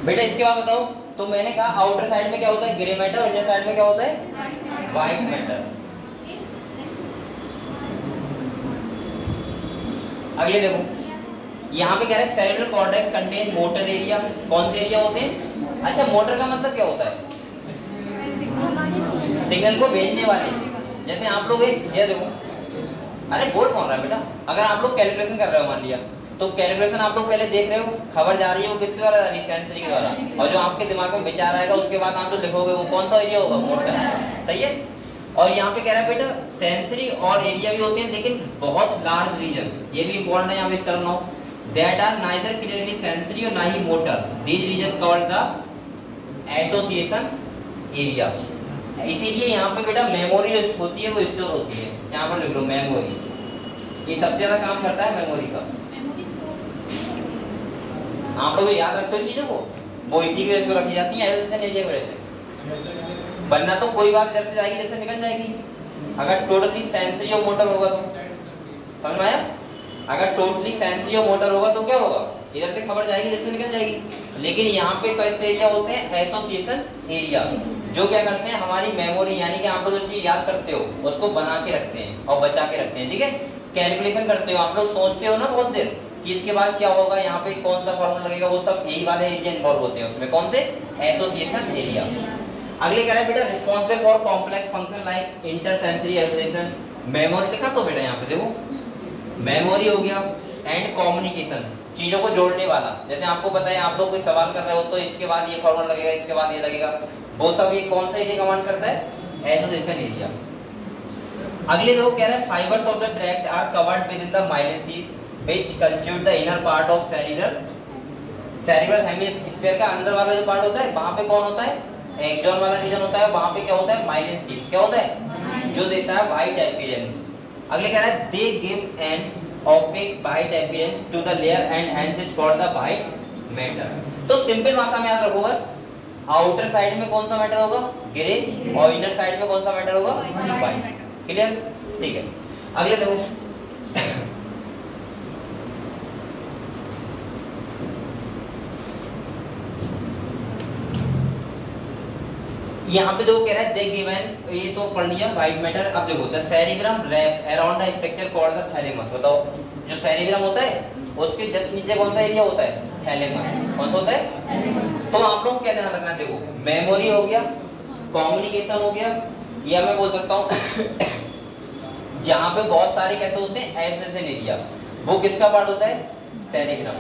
बेटा इसके बाद बताओ, तो मैंने कहा आउटर साइड में क्या होता है, ग्रे मैटर, इनर साइड में क्या होता है, व्हाइट मैटर। अगले देखो, यहाँ पे कह रहे हैं cerebral cortex contain motor area, कौन से एरिया होते हैं, अच्छा मोटर का मतलब क्या होता है, सिग्नल को भेजने वाले। जैसे आप लोग ये देखो, अरे बोल कौन रहा है बेटा, अगर आप लोग कैलकुलेशन कर रहे हो मान लिया, तो कैलकुलेशन आप लोग पहले देख रहे हो, खबर जा रही है वो किसके द्वारा जा रही है, सेंसरी के द्वारा, और जो आपके दिमाग में विचार आएगा उसके बाद आप जो लिखोगे वो कौन सा एरिया होगा, मोटर, सही है। और यहाँ पे कह रहा है बेटा सेंसरी और एरिया भी होते हैं लेकिन बहुत लार्ज रीजन, ये भी इंपॉर्टेंट है यहाँ पे stern now, that are neither clearly sensory और ना ही motor, these region called the association area. इसीलिए यहाँ पे बेटा मेमोरी जो होती है वो स्टोर होती है, यहाँ पर लिख लो मेमोरी, ये सबसे ज्यादा काम करता है मेमोरी का। आप लोग याद रखते हो चीजों को, वो इसी की वजह से रखी जाती है, एसोसिएशन एरिया की वजह से, वरना तो कोई बात इधर से जाएगी इधर से निकल जाएगी। अगर टोटली सेंसरी और मोटर होगा तो समझ में आया, अगर टोटली सेंसरी और मोटर होगा तो क्या होगा, इधर से खबर जाएगी इधर से निकल जाएगी। लेकिन यहाँ पे कैसे एरिया होते हैं, एसोसिएशन एरिया, जो क्या करते हैं हमारी मेमोरी, यानी कि आप लोग जो चीज याद करते हो उसको बना के रखते हैं और बचा के रखते हैं, ठीक है। कैलकुलेशन करते हो आप लोग, सोचते हो ना बहुत देर कि इसके बाद क्या होगा, यहाँ पे कौन सा फॉर्मूला लगेगा, वो सब यही वाले एरिया इन्वॉल्व होते हैं उसमें, कौन से, एसोसिएशन एरिया। अगले कह रहा है बेटा responsible for complex function like intersensory association, memory लिखा तो बेटा यहाँ पे देखो मेमोरी हो गया, एंड कम्युनिकेशन, चीजों को जोड़ने वाला। जैसे आपको पता है आप लोग कोई सवाल कर रहे हो तो इसके बाद ये फॉर्मूला लगेगा, इसके बाद ये लगेगा, वो सब ये कौन सा एरिया कमांड करता है, एसोसिएशन एरिया। अगले लोग कह रहे हैं fibres of the tract are covered with in the myelin sheath which constitute the inner part of cerebral hemisphere का अंदर वाला जो पार्ट होता है वहां पे कौन होता है, एक्सॉन वाला रीजन होता है, वहां पे क्या होता है, माइलिन शीथ, क्या होता है, जो देता है व्हाइट अपीयरेंस। अगले कह रहा है they give an opaque white appearance to the layer and hence is called the white matter। तो सिंपल भाषा में याद रखो बस, आउटर साइड में कौन सा मैटर होगा, ग्रे, और इनर साइड में कौन सा मैटर होगा, व्हाइट। क्लियर, ठीक है। अगले देखो यहाँ पे जो कह रहा है दे गिवन, ये तो पढ़ लिया व्हाइट मैटर। अब देखो the cerebrum wrap around the structure called the thalamus. बताओ जो सेरिब्रम होता है उसके जस्ट नीचे कौन सा एरिया होता है, थैलेमस। कौन सा होता है, तो आप लोग क्या ध्यान रखना, देखो मेमोरी हो गया, कम्युनिकेशन हो गया, या मैं बोल सकता हूँ जहाँ पे बहुत सारे कैसे होते हैं एसोसिएशन एरिया, वो किसका पार्ट होता है, सेरिब्रम।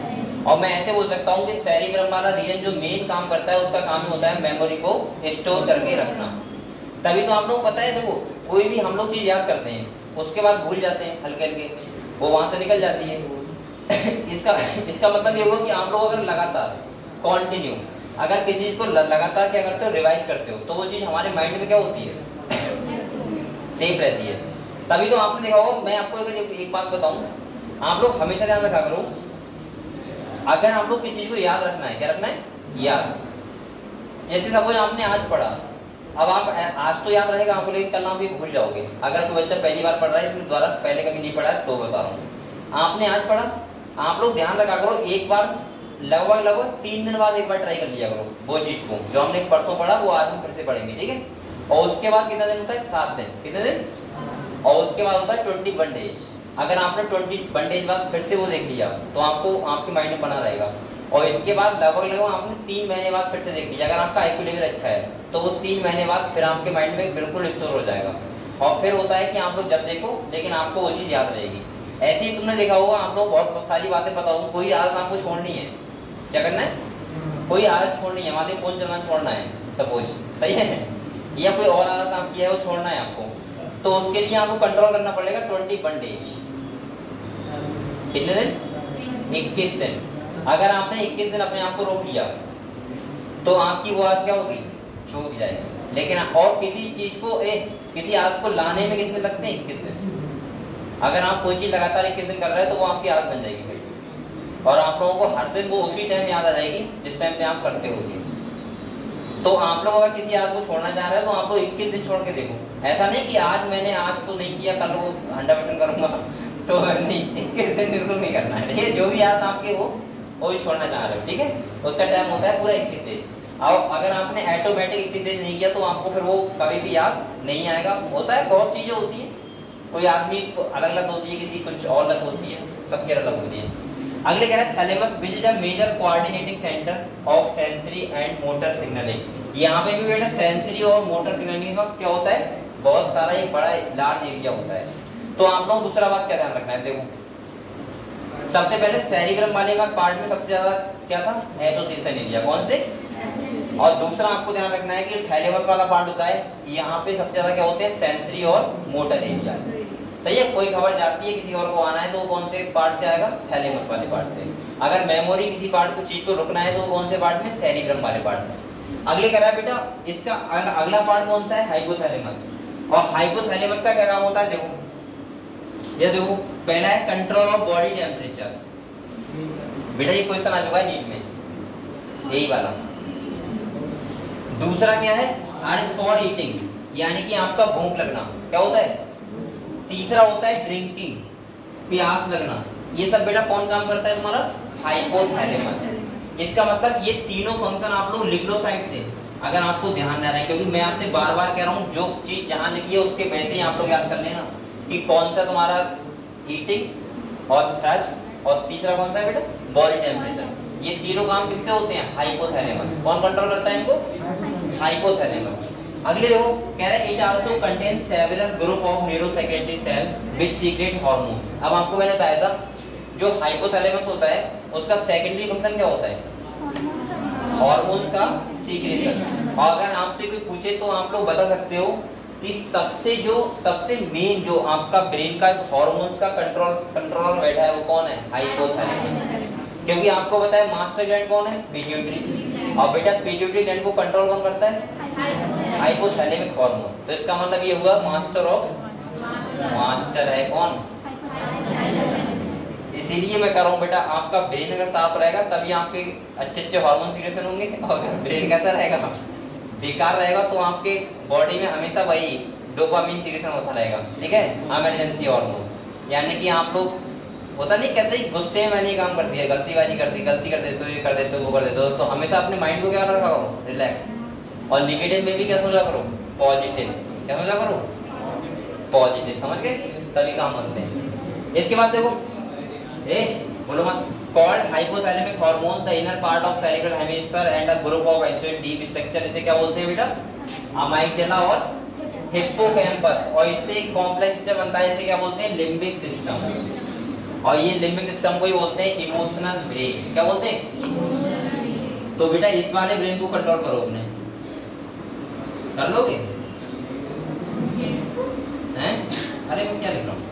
और मैं ऐसे बोल सकता हूँ कि सेरिब्रम वाला रीजन जो मेन काम करता है उसका काम ही होता है मेमोरी को स्टोर करके रखना। तभी तो आप लोग पता है, देखो कोई भी हम लोग चीज याद करते हैं उसके बाद भूल जाते हैं हल्के हल्के, वो वहां से निकल जाती है। इसका मतलब ये होगा कि आप लोग अगर लगातार कंटिन्यू अगर किसी चीज को लगातार क्या करते हो, रिवाइज करते हो, तो वो चीज हमारे माइंड में क्या होती है, सेफ रहती है। तभी तो आपने देखा होगा, मैं आपको अगर एक बात बताऊं, आप लोग हमेशा ध्यान रखा करो, अगर आप लोग किसी चीज को याद रखना है, क्या रखना है, याद। जैसे सपोज आपने आज पढ़ा, अब आप आज तो याद रहेगा आपको, लेकिन कल आप भी भूल जाओगे। अगर कोई बच्चा पहली बार पढ़ रहा है, इसलिए द्वारा पहले कभी नहीं पढ़ा है तो बता रहा हूँ, आपने आज पढ़ा, आप लोग ध्यान रखा करो, एक बार लगभग 3 दिन बाद एक बार ट्राई कर लिया करो वो चीज को, जो हमने परसों पढ़ा वो आज हम फिर से पढ़ेंगे, ठीक है। और उसके बाद कितना दिन होता है, 7 दिन, कितने दिन, और उसके बाद होता है 21 डेज। अगर आपने 21 डेज बाद फिर से वो देख लिया तो आपको आपके माइंड में बना रहेगा। और इसके बाद लगभग आपने 3 महीने बाद फिर से देख लिया, अगर आपका आईक्यू लेवल अच्छा है तो वो 3 महीने बाद फिर आपके माइंड में बिल्कुल स्टोर हो जाएगा। और फिर होता है कि आप लोग जब देखो लेकिन आपको वो चीज याद रहेगी। ऐसे ही तुमने देखा होगा, आप लोग बहुत सारी बातें पता होगी, कोई आदत आपको छोड़नी है, क्या करना है, कोई आदत छोड़नी है, मान लीजिए फोन चलाना छोड़ना है सपोज, सही है, या कोई और आदत आपकी है वो छोड़ना है आपको, तो उसके लिए आपको कंट्रोल करना पड़ेगा 21 डेज। कितने दिन, 21 दिन। अगर आपने 21 दिन अपने आप को रोक लिया तो आपकी वो आदत क्या होगी, छूट जाएगी। लेकिन और किसी चीज को किसी आदत को लाने में कितने लगते हैं, 21 दिन। अगर आप कोई चीज लगातार 21 दिन कर रहे हैं तो वो आपकी आदत बन जाएगी फिर, और आप लोगों को हर दिन वो उसी टाइम याद आ जाएगी जिस टाइम पे आप करते होगे। तो आप लोग अगर किसी आदत को छोड़ना चाह रहे हैं तो आप लोग 21 दिन छोड़ के देखो। ऐसा नहीं कि आज तो नहीं किया, कल वो 100% करूंगा, तो नहीं, 21 दिन बिल्कुल नहीं करना है, ठीक है। जो भी आदत आपके हो वो ही छोड़ना चाह रहे हो, ठीक है, उसका टाइम होता है पूरा 21 डेज। अब अगर आपने ऑटोमेटिक 21 डेज नहीं किया तो आपको फिर वो कभी भी याद नहीं आएगा। होता है, बहुत चीजें होती है, कोई आदमी को अलग लत होती है, किसी कुछ और लत होती है, सबकी अलग होती है। अगले कह रहे हैं thalamus which is a major coordinating centre of sensory and motor signalling. यहाँ पे भी बेटा सेंसरी और मोटर सिग्नलिंग का क्या होता है, बहुत सारा एक बड़ा लार्ज एरिया होता है। तो आप लोग दूसरा बात क्या ध्यान रखना है, देखो सबसे पहले सेरिब्रम वाले का पार्ट में सबसे ज्यादा क्या था, एसोसिएशन एरिया, कौन से, और दूसरा आपको ध्यान रखना है कि थैलेमस वाला पार्ट होता है, यहाँ पे सबसे ज्यादा क्या होते हैं, सेंसरी और मोटर एरिया, सही है। कोई खबर जाती है किसी और को आना है तो कौन से पार्ट से आएगा, थैलेमस वाले पार्ट से। अगर मेमोरी किसी पार्ट को चीज को रुकना है तो कौन से पार्ट में, सेरिब्रम वाले पार्ट में। अगले कह रहा है बेटा इसका अगला पार्ट कौन सा है, हाइपोथैलेमस। और हाइपोथैलेमस का क्या काम होता है, देखो ये देखो, पहला है कंट्रोल ऑफ बॉडी टेम्परेचर, बेटा ये क्वेश्चन आ चुका है नीट में, यही वाला। दूसरा क्या है, अनसॉर ईटिंग, यानी कि आपका भूख लगना, क्या होता है। तीसरा होता है ड्रिंकिंग, प्यास लगना। ये सब बेटा कौन काम करता है तुम्हारा, हाइपोथैलेमस। इसका मतलब ये तीनों फंक्शन आप लोग लिख लो साइड से, अगर आपको ध्यान ना रहे, क्योंकि मैं आपसे बार बार कह रहा हूँ जो चीज जहां लिखी है उसके वैसे ही आप लोग याद कर लेना कि कौन सा तुम्हारा ईटिंग और थ्रस्ट, और तीसरा कौन सा है बेटा, बॉडी टेम्परेचर। ये तीनों काम किससे होते हैं, हाइपोथैलेमस। कौन कंट्रोल करता है इनको, हाइपोथैलेमस। अगले देखो कह रहे हैं it also contains several group of neurosecretory cell which secrete hormone. अब आपको मैंने बताया था जो हाइपोथैलेमस होता है उसका सेकेंडरी फंक्शन क्या होता है, हार्मोन्स का सीक्रेशन। और अगर आपसे कोई पूछे तो आप लोग बता सकते हो कि सबसे मेन जो आपका ब्रेन का हार्मोन्स का कंट्रोलर बैठा है वो कौन है, हाइपोथैलेमस। क्योंकि आपको पता है मास्टर ग्लैंड कौन है, पिट्यूटरी, और बेटा पिट्यूटरी ग्लैंड को कंट्रोल कौन करता है, हाइपोथैलेमिक हार्मोन। तो इसका मतलब ये हुआ मास्टर है कौन, इसीलिए मैं कह रहा हूँ बेटा आपका ब्रेन अगर साफ रहेगा तभी आपके अच्छे हार्मोन सीक्रेशन होंगे। और अगर ब्रेन कैसा रहेगा, बेकार रहेगा, तो आपके बॉडी में हमेशा वही डोपामिन सीक्रेशन होता रहेगा, ठीक है, इमरजेंसी हार्मोन। यानी कि आप लोग होता नहीं कहते गुस्से में मैंने काम कर दिया, गलती कर देते हो, ये कर देते हो, वो कर देते हो, तो हमेशा अपने माइंड को क्या रखा करो, रिलैक्स। और नेगेटिव में भी क्या सोचा करो, पॉजिटिव, क्या सोचा करो, पॉजिटिव, समझ गए, तभी काम बनते हैं। इसके बाद देखो बोलो मत, called hypothalamic hormone the inner part of cerebral hemisphere and a group of isolated deep structure, इसे क्या बोलते हैं बेटा, अमाइगडाला और हिप्पोकैम्पस। और इससे एक कॉम्प्लेक्स सिस्टम बनता है, इसे क्या बोलते हैं, लिम्बिक सिस्टम। और ये लिम्बिक सिस्टम को ही बोलते हैं इमोशनल ब्रेन, क्या बोलते हैं। तो बेटा इस वाले ब्रेन को कंट्रोल करो अपने, कर लोगे हैं, अरे मैं क्या लिख रहा हूँ,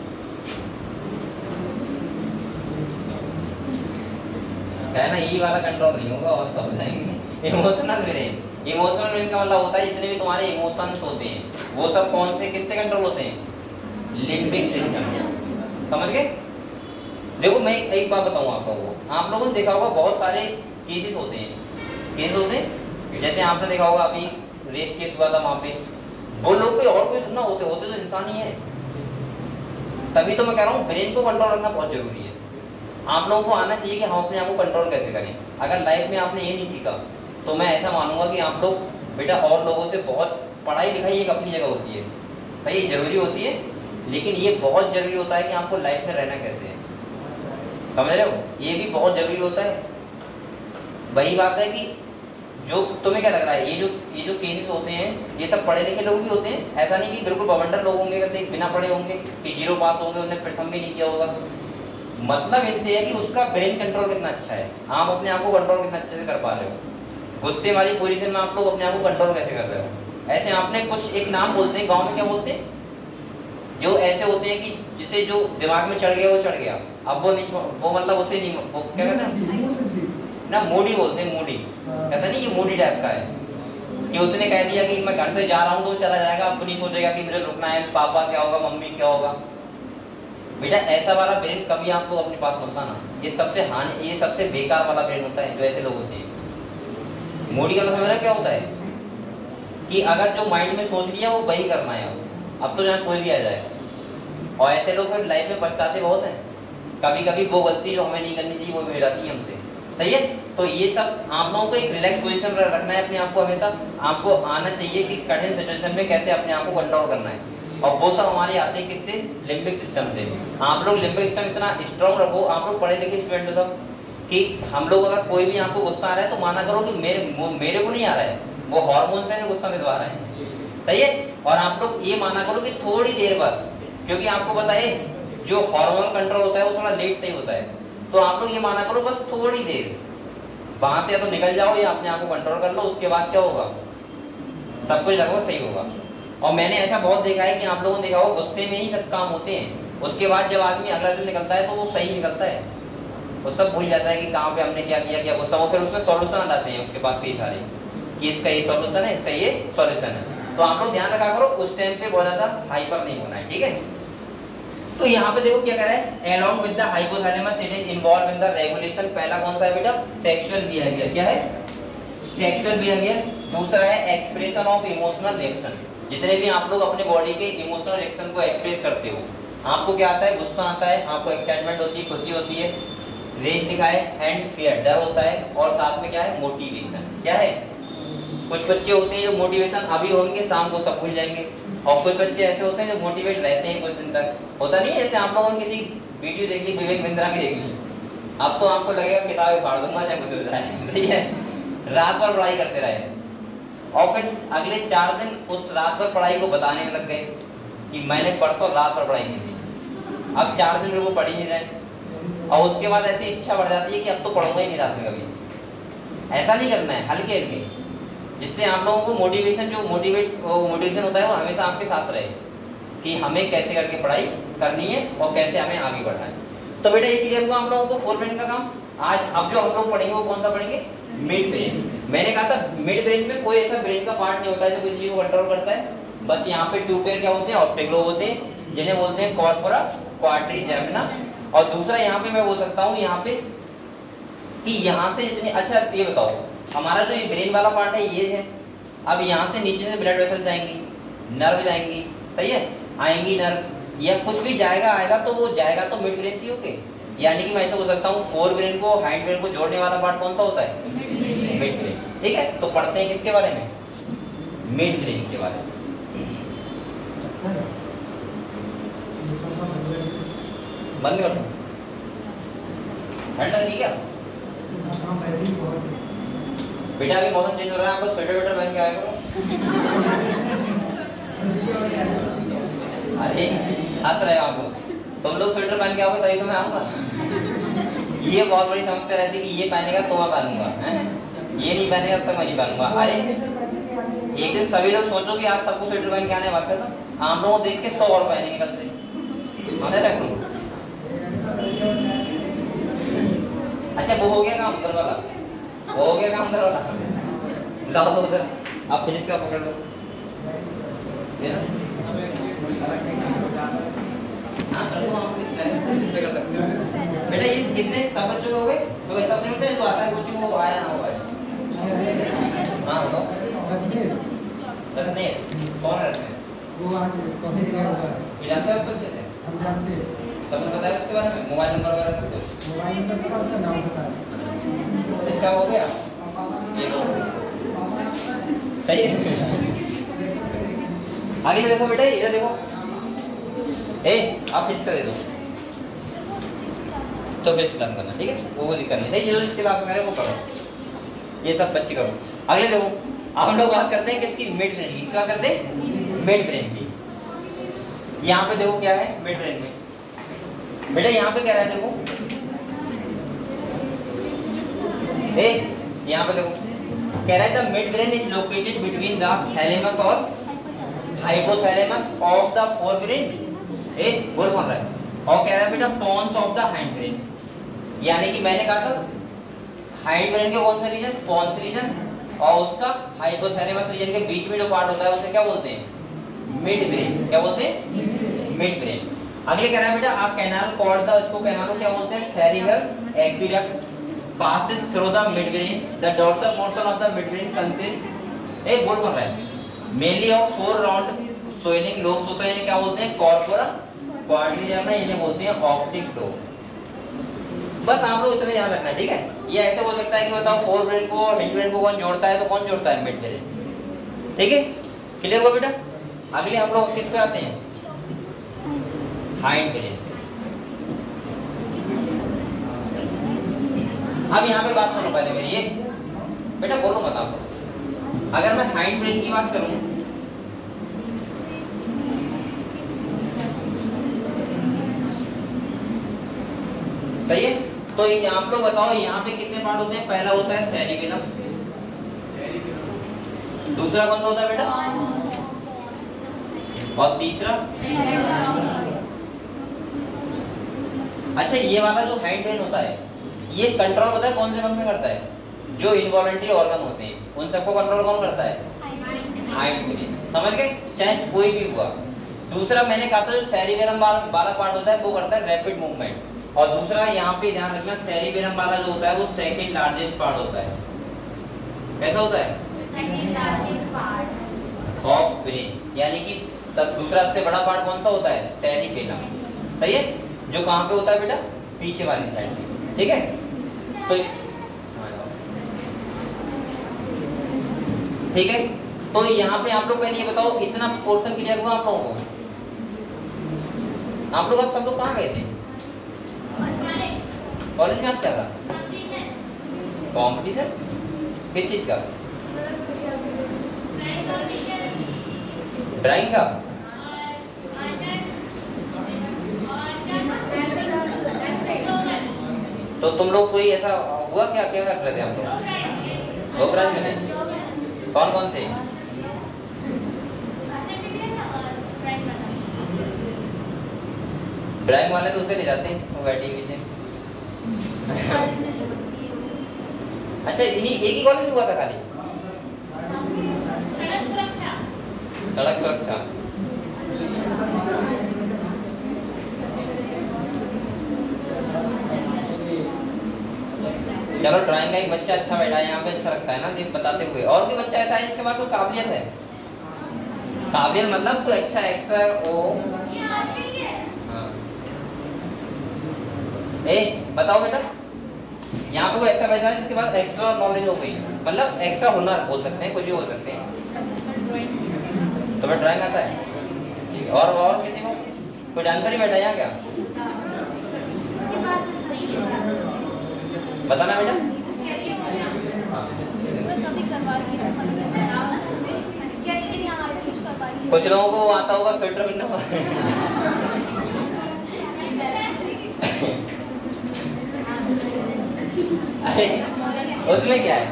कहना ये वाला कंट्रोल नहीं होगा और समझाएंगे। इमोशनल ब्रेन, इमोशनल ब्रेन का मतलब होता है जितने भी तुम्हारे इमोशंस होते हैं वो सब कौन से किससे कंट्रोल होते हैं, लिम्बिक सिस्टम, समझ गए। देखो मैं एक बात बताऊं आप लोगों को, आप लोगों ने देखा होगा बहुत सारे केसेस होते हैं, जैसे आपने देखा होगा अभी रेप केस हुआ था, वहां पे वो लोग कोई और कोई सुनना होते तो इंसान ही है। तभी तो मैं कह रहा हूँ ब्रेन को कंट्रोल करना बहुत जरूरी है। आप लोगों को आना चाहिए कि हम अपने आप को कंट्रोल कैसे करें। अगर लाइफ में आपने ये नहीं सीखा तो मैं ऐसा मानूंगा कि आप लोग बेटा और लोगों से बहुत, पढ़ाई लिखाई एक अपनी जगह होती है, सही जरूरी होती है, लेकिन ये बहुत जरूरी होता है कि आपको लाइफ में रहना कैसे है, समझ रहे हो, ये भी बहुत जरूरी होता है। वही बात है कि जो तुम्हें क्या लग रहा है, ये जो केसेस होते हैं ये सब पढ़े लिखे लोग भी होते हैं, ऐसा नहीं कि बिल्कुल बवंडर लोग होंगे, कहते बिना पढ़े होंगे कि 0 पास होंगे, उन्हें प्रथम भी नहीं किया होगा। मतलब इनसे है कि उसका ब्रेन कंट्रोल कितना अच्छा है, आप अपने आप को कंट्रोल कितना अच्छे से कर पा रहे हो, गुस्से वाली पोजीशन में आप लोग अपने आप को कंट्रोल कैसे कर रहे हो। ऐसे आपने कुछ एक नाम बोलते हैं गाँव में, क्या बोलते हैं, जो ऐसे होते हैं कि जिसे जो दिमाग में चढ़ गया वो चढ़ गया, अब वो नहीं, वो मतलब उसे नहीं, वो क्या कहते हैं ना, मूडी बोलते हैं, मूडी, कहता नहीं ये मूडी टाइप का है, कि उसने कह दिया कि मैं घर से जा रहा हूँ तो चला जाएगा, अब नहीं सोचेगा कि मुझे रुकना है, पापा क्या होगा, मम्मी क्या होगा। बेटा ऐसा वाला ब्रेन कभी आपको अपने पास मत लाना, ये सबसे बेकार वाला ब्रेन होता है जो ऐसे लोग होते हैं। मूडी का मतलब समझ क्या होता है कि अगर जो माइंड में सोच लिया वो वही करना है, अब तो जहाँ कोई भी आ जाए। और ऐसे लोग लाइफ में पछताते बहुत हैं, कभी कभी वो गलती जो हमें नहीं करनी चाहिए वो भी हो जाती है हमसे, सही है। तो ये सब आप लोगों को एक रिलैक्स पोजीशन में रखना है अपने आप को, हमेशा आपको आना चाहिए कि कठिन सिचुएशन में कैसे अपने आप को कंट्रोल करना है। और वो सब हमारे आते हैं किससे, लिम्बिक सिस्टम से। आप लोग लिम्बिक सिस्टम इतना स्ट्रॉन्ग रखो, आप लोग पढ़े लिखे स्टूडेंट हो सब, कि हम लोग अगर कोई भी आपको गुस्सा आ रहा है तो माना करो कि मेरे को नहीं आ रहा है, वो हार्मोन से गुस्सा दिलवा रहे हैं, सही है। और आप लोग ये माना करो कि थोड़ी देर बस, क्योंकि आपको पता है जो हार्मोन कंट्रोल होता है वो थोड़ा लेट से ही होता है, तो आप लोग ये माना करो बस थोड़ी देर वहां से या तो निकल जाओ या अपने आप को कंट्रोल कर लो, उसके बाद क्या होगा, सब कुछ लगभग सही होगा। और मैंने ऐसा बहुत देखा है कि आप लोगों ने देखा हो गुस्से में ही सब काम होते हैं, उसके बाद जब आदमी अगला दिन निकलता है तो वो सही निकलता है, वो सब भूल जाता है कि कहाँ पे हमने क्या किया, क्या गुस्सा हो, फिर उसमें सॉल्यूशन आते हैं उसके पास कई सारे, कि इसका ये सॉल्यूशन है, इसका ये सॉल्यूशन है। तो आप लोग ध्यान रखा करो उस टाइम पे बहुत ज्यादा हाइपर नहीं होना है, ठीक है। तो यहाँ पे देखो क्या कह रहा है, along with the hypothalamus it is involved in the regulation। पहला कौन सा है बेटा, सेक्सुअल बिहेवियर, क्या है, सेक्सुअल बिहेवियर। दूसरा है एक्सप्रेशन ऑफ इमोशनल रिएक्शन, जितने भी आप लोग अपने बॉडी के इमोशनल रिएक्शन को एक्सप्रेस करते हो, आपको क्या आता है, गुस्सा आता है, आपको एक्साइटमेंट होती है, खुशी होती है, रेज दिखाए, एंड फियर, डर होता है, और साथ में क्या है, मोटिवेशन, क्या है। कुछ बच्चे होते हैं जो मोटिवेशन अभी होंगे, शाम को सब भूल जाएंगे, और कुछ बच्चे ऐसे होते हैं जो मोटिवेट रहते हैं कुछ दिन तक, होता नहीं है। जैसे आप लोगों ने किसी वीडियो देख ली, विवेक बिंद्रा की देख ली, अब तो आपको लगेगा किताबें फाड़ दूंगा चाहे कुछ हो जाए, ठीक है, रात भर पढ़ाई करते रहे, और फिर अगले 4 दिन उस रात भर पढ़ाई को बताने में लग गए कि मैंने परसों रात भर पढ़ाई की थी, अब 4 दिन में वो पढ़ ही नहीं रहे, और उसके बाद ऐसी इच्छा बढ़ जाती है कि अब तो पढ़ूंगा ही नहीं रात में कभी। ऐसा नहीं करना है, हल्के हल्के, जिससे आप लोगों को मोटिवेशन मोटिवेशन होता है वो हमेशा आपके साथ रहे कि हमें कैसे करके पढ़ाई करनी है और कैसे हमें आगे बढ़ना है। तो बेटा ये क्लियर हुआ हम लोगों को फोर ब्रेन का काम। आज अब जो हम लोग पढ़ेंगे वो कौन सा पढ़ेंगे, मिड ब्रेन। मैंने कहा था मिड ब्रेन में कोई ऐसा ब्रेन का पार्ट नहीं होता है जो किसी चीज को कंट्रोल करता है, बस यहाँ पे 2 पेयर क्या होते हैं, ऑप्टिक लोब होते हैं, जिन्हें बोलते हैं कॉर्पोरा क्वाड्रिजेमिना। और दूसरा यहाँ पे मैं बोल सकता हूँ यहाँ पे कि यहाँ से जितने, अच्छा ये बताओ हमारा जो ये ब्रेन वाला पार्ट है ये है, अब यहाँ से नीचे से ब्लड वेसल जाएंगी, नर्व जाएंगी, सही है, आएंगी नर्व, या कुछ भी जाएगा आएगा तो वो जाएगा तो मिड ब्रेन से होके, यानी कि मैं ऐसा बोल सकता हूँ फोर ब्रेन को हाइंड ब्रेन को जोड़ने वाला पार्ट कौन सा होता है, मिड ब्रेन। ठीक है, तो पढ़ते हैं किसके बारे में, मिड ब्रेन के बारे में। बंद कर दो, ठंड लग रही क्या बेटा, अभी मौसम चेंज हो रहा है, आपको स्वेटर वेटर पहन के आएगा। अरे हंस रहे हो आप लोग, तुम लोग स्वेटर पहन के आओगे तभी तो मैं आऊंगा। ये बहुत बड़ी समस्या रहती है कि ये पहनेगा तो मैं पहनूंगा, ये नहीं पहनेगा तब तक मैं नहीं पहनूंगा। अरे एक दिन सभी लोग सोचो कि आज सबको स्वेटर पहन के आने वाले था, आप लोगों को देख के 100 और पहनेंगे कल से, मजा रखूँ। अच्छा वो हो गया काम अंदर वाला, वो हो गया काम अंदर वाला, लाओ तो उधर आप फिनिश का पकड़ लो। कर सकते हो बेटा। ये कितने सब बच्चों हो गए, तो ऐसा नहीं होता है जो आता है कोचिंग वो आया ना हुआ है। हाँ बताओ रत्नेश, कौन है रत्नेश? वो इलाका है उसको अच्छे से हम जानते हैं। सबने बताया उसके बारे में, मोबाइल नंबर वगैरह सब कुछ? मोबाइल नंबर पता, उसका नाम पता है। इसका हो गया सही है। आगे देखो बेटा, इधर देखो, आप फिर से दे दो तो फिर से करना, ठीक है, वो दिक्कत नहीं है, जो इसके क्लास में वो करो, ये सब बच्चे करो। अगले देखो, अब हम लोग बात करते हैं किसकी, मिड ब्रेन की। क्या करते हैं, मिड ब्रेन की। यहाँ पे देखो क्या है मिड ब्रेन में, बेटा यहाँ पे क्या है देखो, यहाँ पे देखो कह रहा है the mid brain is located between the thalamus और हाइपोथैलेमस ऑफ द फोरब्रेन। बोल कौन रहा है, और कह रहा है बेटा pons of the hind brain, यानी कि मैंने कहा था हाइंड ब्रेन के कौन सा रीजन, पॉन्स रीजन, और उसका हाइपोथैलेमस रीजन के बीच में जो पार्ट होता है उसे क्या बोलते हैं, मिड ब्रेन। क्या बोलते हैं, मिड ब्रेन। अगले कह रहा है बेटा आ कैनाल कॉल्ड द, इसको कैनाल को क्या बोलते हैं, cerebral aqueduct passes through the midbrain. The dorsal portion of the midbrain consists, बोल कौन रहा है, mainly of 4 round swelling lobes होते हैं, क्या बोलते हैं, कॉर्पोरा क्वाड्रिलम में, इन्हें बोलते हैं ऑप्टिक लोब। बस आप लोग इतना ध्यान रखना, ठीक है। ये ऐसे बोल सकता है कि बताओ फोर ब्रेन को और हिंड ब्रेन को कौन जोड़ता है, तो कौन जोड़ता है, मिड ब्रेन, ठीक है, क्लियर हुआ बेटा। अगले हम लोग किस पे आते हैं, हाइंड ब्रेन। अब यहाँ पे बात सुनो पहले मेरी, ये बेटा बोलो मत आप, अगर मैं हाइंड ब्रेन की बात करूं, सही है, तो आप लोग बताओ यहाँ पे कितने पार्ट होते हैं। पहला होता है सेरिबेलम, दूसरा कौन सा होता है बेटा, और तीसरा, अच्छा ये वाला जो हाइंड ब्रेन होता है ये कंट्रोल पता है कौन से फंक्शन करता है, जो इनवॉलंटरी ऑर्गन होते हैं उन सबको कंट्रोल कौन करता है, हाइंड ब्रेन, समझ गए, चाहे कोई भी हुआ। दूसरा मैंने कहा था जो सेरिबेलम वाला पार्ट होता है वो करता है रैपिड मूवमेंट, और दूसरा यहाँ पे ध्यान रखना सेरिबेलम वाला जो होता है वो सेकंड लार्जेस्ट पार्ट होता है। कैसा होता है, second largest part of brain, यानी कि दूसरा सबसे बड़ा पार्ट कौन सा होता है, सेरिबेलम, सही है, जो कहाँ पे होता है बेटा, पीछे वाली साइड, ठीक है। तो ठीक है, तो यहाँ पे आप लोग पहले ये बताओ इतना पोर्शन क्लियर हुआ आप लोगों को, आप लोग सब लोग कहाँ गए थे, कॉलेज में आज क्या था, कॉम्पिटिशन, किस चीज का, ड्राइंग का, तो तुम लोग कोई ऐसा हुआ क्या, क्या कर रहे थे हम लोग, 2 प्राइज मिले, कौन कौन से, ड्राइंग वाले तो उसे ले जाते हैं वो बैठी हुई से। अच्छा इन्हीं एक ही कॉलेज में हुआ था खाली, सड़क सुरक्षा, चलो ड्राइंग का एक बच्चा अच्छा बैठा है यहाँ पे, अच्छा लगता है ना दिन बताते हुए, और कोई बच्चा ऐसा है जिसके पास कोई काबिलियत है, काबिलियत मतलब कोई अच्छा एक्स्ट्रा ओ, हाँ, बताओ बेटा, यहाँ पे कोई ऐसा बैठा है जिसके पास एक्स्ट्रा नॉलेज हो गई, मतलब एक्स्ट्रा हुनर बोल सकते हैं, कुछ भी हो सकते हैं, तो मैं ड्राइंग आता है, और किसी को कोई जानकारी बैठा है यहाँ क्या, बताना बेटा, कुछ लोगों को आता होगा स्वेटर बिनना अरे उसमें क्या है,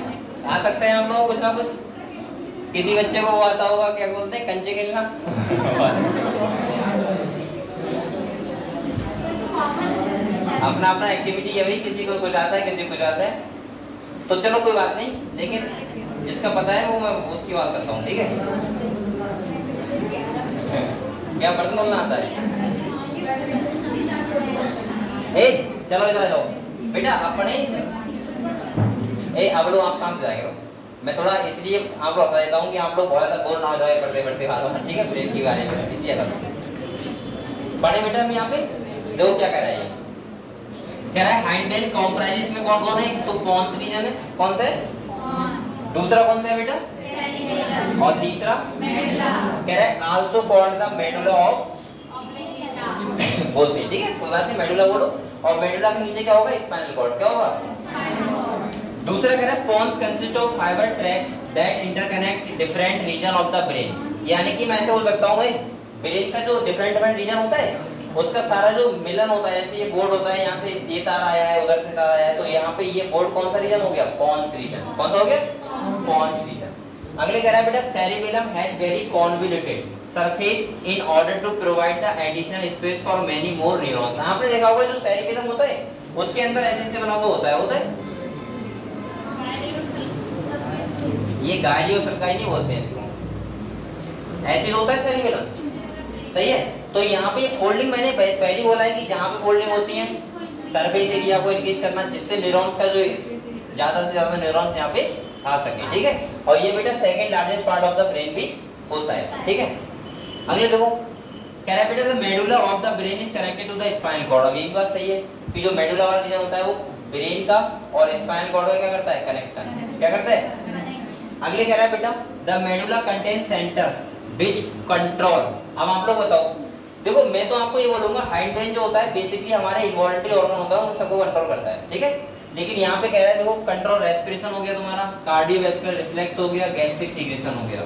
आ सकते हैं हम लोग कुछ ना कुछ, किसी बच्चे को वो आता होगा क्या बोलते हैं, कंचे खेलना अपना अपना एक्टिविटी है भाई, किसी को कुछ आता है किसी को कुछ आता है, तो चलो कोई बात नहीं, लेकिन जिसका पता है वो मैं उसकी बात करता हूँ, ठीक है। क्या बर्तन धोना आता है, चलो इधर आ जाओ बेटा, आप पढ़े, अब लोग आप शांत जाएंगे, मैं थोड़ा इसलिए आप लोग बता देता हूँ कि आप लोग बहुत ज्यादा बोर ना हो जाए पढ़ते पढ़ते हालों में, ठीक है, ब्रेन के बारे में, इसलिए पढ़े बेटा हम यहाँ पे देखो क्या कह रहा है ये, कह रहा है हाइंड ब्रेन कॉम्प्राइजेस में कौन कौन है, तो पॉन्स रीजन है, कौन सा है, दूसरा कौन सा है बेटा, और तीसरा कह रहा है also called the medulla of बोलते हैं, ठीक है कोई बात नहीं, मेडुला बोलो, और मेडुला के नीचे क्या होगा, स्पाइनल कॉर्ड, क्या होगा। दूसरा कह रहा है pons consist of fibre track that interconnect different region of the brain, यानी कि मैं ऐसे बोल सकता हूँ ब्रेन का जो डिफरेंट रीजन होता है उसका सारा जो मिलन होता है, जैसे ये बोर्ड होता है, यहाँ से ये तार आया है, उधर से तार आया है, तो यहाँ पे ये बोर्ड कौन सा रीजन हो गया, पॉन्स रीजन, कौन सा हो गया, पॉन्स रीजन। अगले कह रहा है बेटा cerebellum has very convoluted surface in order to provide the additional space for many more neurons. आपने देखा होगा जो सेरिबेलम होता है उसके अंदर ऐसे बना हुआ होता है ये गायरी और सरकाई नहीं बोलते हैं इसको, ऐसे होता है सेरिबेलम, सही है। तो यहाँ पे फोल्डिंग मैंने पहले बोला है कि जहाँ पे फोल्डिंग होती है सरफेस एरिया को इंक्रीज करना जिससे न्यूरॉन्स का जो ज्यादा से ज्यादा न्यूरॉन्स यहाँ पे आ सके, ठीक है। और ये बेटा second largest part of the brain भी होता है, ठीक है। अगले देखो कह रहा है बेटा the medulla of the brain is connected to the spinal cord. अब ये बात सही है कि जो मेडुला वाला रीजन होता है वो ब्रेन का और स्पाइनल कॉर्ड का क्या करता है, कनेक्शन, क्या करता है। अगले कह रहा है बेटा the medulla contains centres which control. अब आप लोग बताओ, देखो मैं तो आपको ये बोलूंगा हाइंड ब्रेन जो होता है बेसिकली हमारे इन्वॉल्यूंटरी ऑर्गन होता है, उन सबको कंट्रोल करता है, ठीक है। लेकिन यहाँ पे कह रहा है देखो कंट्रोल रेस्पिरेशन हो गया तुम्हारा, कार्डियोवैस्कुलर रिफ्लेक्स हो गया, गैस्ट्रिक सीक्रेशन हो गया।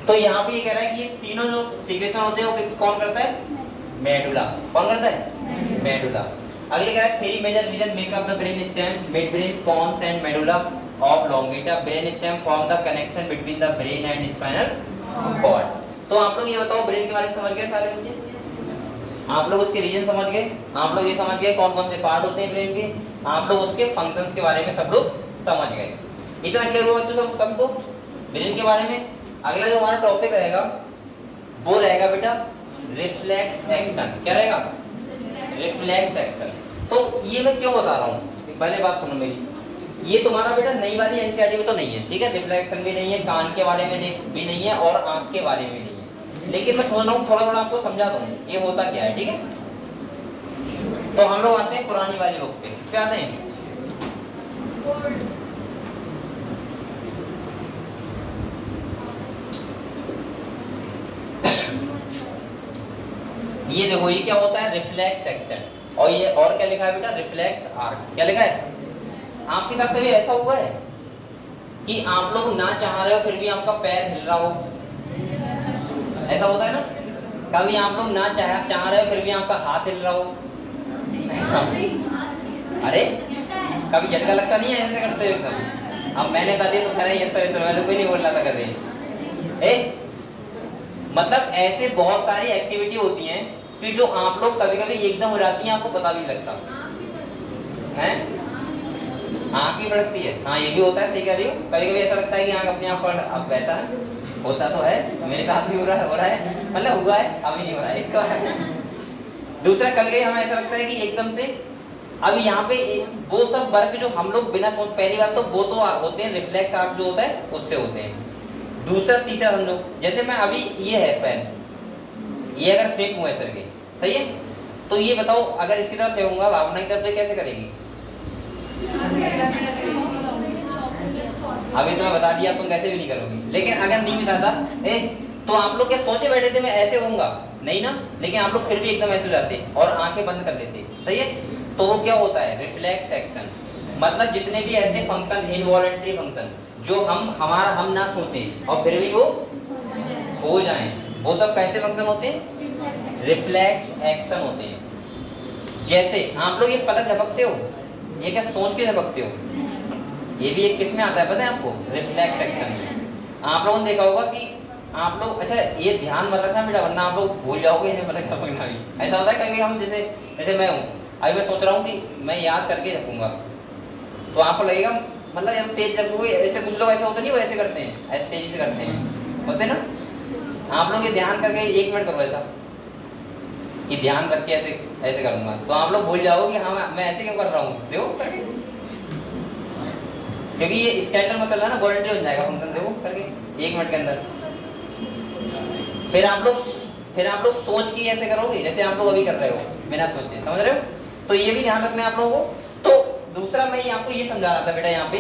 तो यहाँ पे ये कह रहा है कि ये तीनों जो सीक्रेशन होते हैं वो कौन करता है, मेडुला, कौन करता है, मेडुला। अगले कह रहा है three major region make up the brain stem, mid brain, pons and medulla oblongata. Brain stem form the connection between the brain and spinal cord. तो आप लोग ये बताओ ब्रेन के बारे में समझ गए सारे बच्चे, आप लोग उसके रीजन समझ गए, आप लोग ये समझ गए कौन कौन से पार्ट होते हैं ब्रेन के, आप लोग उसके फंक्शंस के बारे में सब लोग समझ गए। इतना क्लियर हुआ बच्चों सबको ब्रेन के बारे में। अगला जो हमारा टॉपिक रहेगा वो रहेगा बेटा रिफ्लेक्स एक्शन। क्या रहेगा, रिफ्लेक्स एक्शन। तो ये मैं क्यों बता रहा हूँ, पहले बात सुनो मेरी, ये तुम्हारा बेटा नई वाली एनसीईआरटी में तो नहीं है, ठीक है। रिफ्लेक्शन भी नहीं है, कान के बारे में भी नहीं है और आंख के बारे में नहीं है, लेकिन मैं सोच रहा हूँ थोड़ा थोड़ा आपको समझा दूँ ये होता क्या है, ठीक है। तो हम लोग आते हैं पुरानी वाली बुक पे, इस पे आते हैं। ये देखो ये क्या होता है, रिफ्लेक्स एक्शन। और ये और क्या लिखा है बेटा, रिफ्लेक्स आर्क। क्या लिखा है, आपके साथ कभी ऐसा हुआ है कि आप लोग ना चाह रहे हो फिर भी आपका पैर हिल रहा हो, ऐसा होता है ना। कभी आप लोग ना चाह रहे हो फिर भी आपका हाथ हिल रहा हो, अरे कभी झटका लगता नहीं है, ऐसे करते हो सब। अब मैंने बता दिया तो करे इस तरह से, वैसे कोई नहीं बोल रहा था कभी। मतलब ऐसे बहुत सारी एक्टिविटी होती हैं कि जो आप लोग कभी कभी एकदम हो जाती हैं, आपको पता भी नहीं लगता है, आँख भी बढ़ती है। हाँ ये भी होता है, सही कह रही हो। कभी कभी ऐसा लगता है कि आँख अपने आप बढ़, अब वैसा होता तो है, मेरे साथ भी हो रहा है, मतलब हुआ है, अभी नहीं हो रहा है इसका। दूसरा कभी कभी हमें ऐसा लगता है कि एकदम से अब यहाँ पे वो सब वर्क जो हम लोग बिना सोच, पहली बात तो वो तो होते हैं रिफ्लेक्स आर्क जो होता है उससे होते हैं। दूसरा तीसरा समझो, जैसे मैं अभी ये है पेन, ये अगर फेंकूं ऐसे करके, सही है, तो ये बताओ अगर इसकी तरफ फेंकूंगा भावना की तरफ तो कैसे करेगी। अभी तो मैं बता दिया तुम कैसे भी नहीं करोगी, लेकिन अगर नहीं बताता तो आप लोग क्या सोचे बैठे थे मैं ऐसे होऊंगा, नहीं ना, लेकिन आप लोग फिर भी एकदम ऐसे हो जाते और आंखें बंद कर लेते, सही है। तो वो क्या होता है, रिफ्लेक्स एक्शन। मतलब जितने भी ऐसे फंक्शन, इनवॉलंटरी फंक्शन जो हम ना सोचें और फिर भी वो हो जाएं, वो सब कैसे फंक्शन होते हैं, रिफ्लेक्स एक्शन होते हैं। जैसे आप लोग ये पलक झपकते हो, ये क्या सोच के झपकते हो, ये भी एक किस में आता है पता है आपको, रिफ्लेक्स एक्शन में। आप लोगों ने देखा होगा कि आप लोग, अच्छा ये ध्यान मत रखना बेटा वरना आप लोग भूल जाओगे इन्हें पलक झपकना भी। ऐसा होता है कभी हम जैसे मैं हूँ, अभी मैं सोच रहा हूँ कि मैं याद करके झपकूंगा, तो आपको लगेगा मतलब जब तेज झपकोगे, ऐसे कुछ लोग ऐसे होते नहीं, वो ऐसे करते हैं, ऐसे तेजी से करते हैं, होते ना। आप लोग ये ध्यान करके 1 मिनट करो ऐसा, ये ध्यान रख के ऐसे करूंगा, तो आप लोग भूल जाओगे कि हाँ मैं ऐसे क्यों कर रहा हूँ, देखो करके, क्योंकि ये स्केलेटल मसल है ना, वॉलंटरी बन जाएगा फंक्शन, देखो करके 1 मिनट के अंदर। फिर आप लोग फिर आप लोग सोच के ऐसे करोगे जैसे आप लोग अभी कर रहे हो बिना सोचे, समझ रहे हो? तो ये भी ध्यान रखना है आप लोगों को। तो दूसरा मैं आपको ये समझा रहा था बेटा, यहाँ पे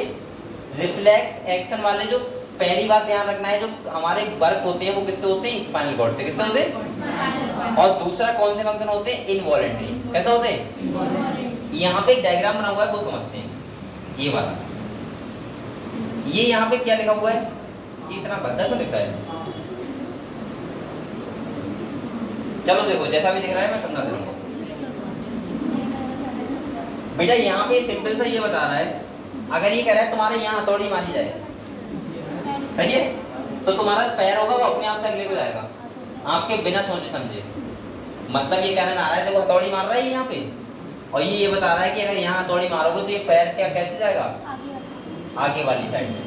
रिफ्लेक्स एक्शन वाले जो पहली बात ध्यान रखना है, जो हमारे वर्क होते हैं वो किससे होते हैं? स्पाइनल कॉर्ड से। किससे होते हैं? और दूसरा कौन से फंक्शन होते हैं? इनवॉलेंटरी। कैसे होते हैं? यहाँ पे एक डायग्राम बना हुआ है वो समझते हैं, ये वाला। ये यहाँ पे क्या लिखा हुआ है? ये इतना भद्दा क्यों लिखा है? चलो देखो, जैसा भी दिख रहा है मैं समझा दे रहा हूँ बेटा। यहाँ पे सिंपल सा ये बता रहा है, अगर ये कह रहा है तुम्हारे यहाँ हथौड़ी मारी जाए, सही है, तो तुम्हारा पैर होगा वो अपने आप से अगले को जाएगा, आपके बिना सोचे समझे। मतलब ये कहना आ रहा है देखो हथौड़ी मार रहा है यहाँ पे, और ये बता रहा है कि अगर यहाँ हथौड़ी मारोगे तो ये पैर क्या कैसे जाएगा? आगे वाली साइड में।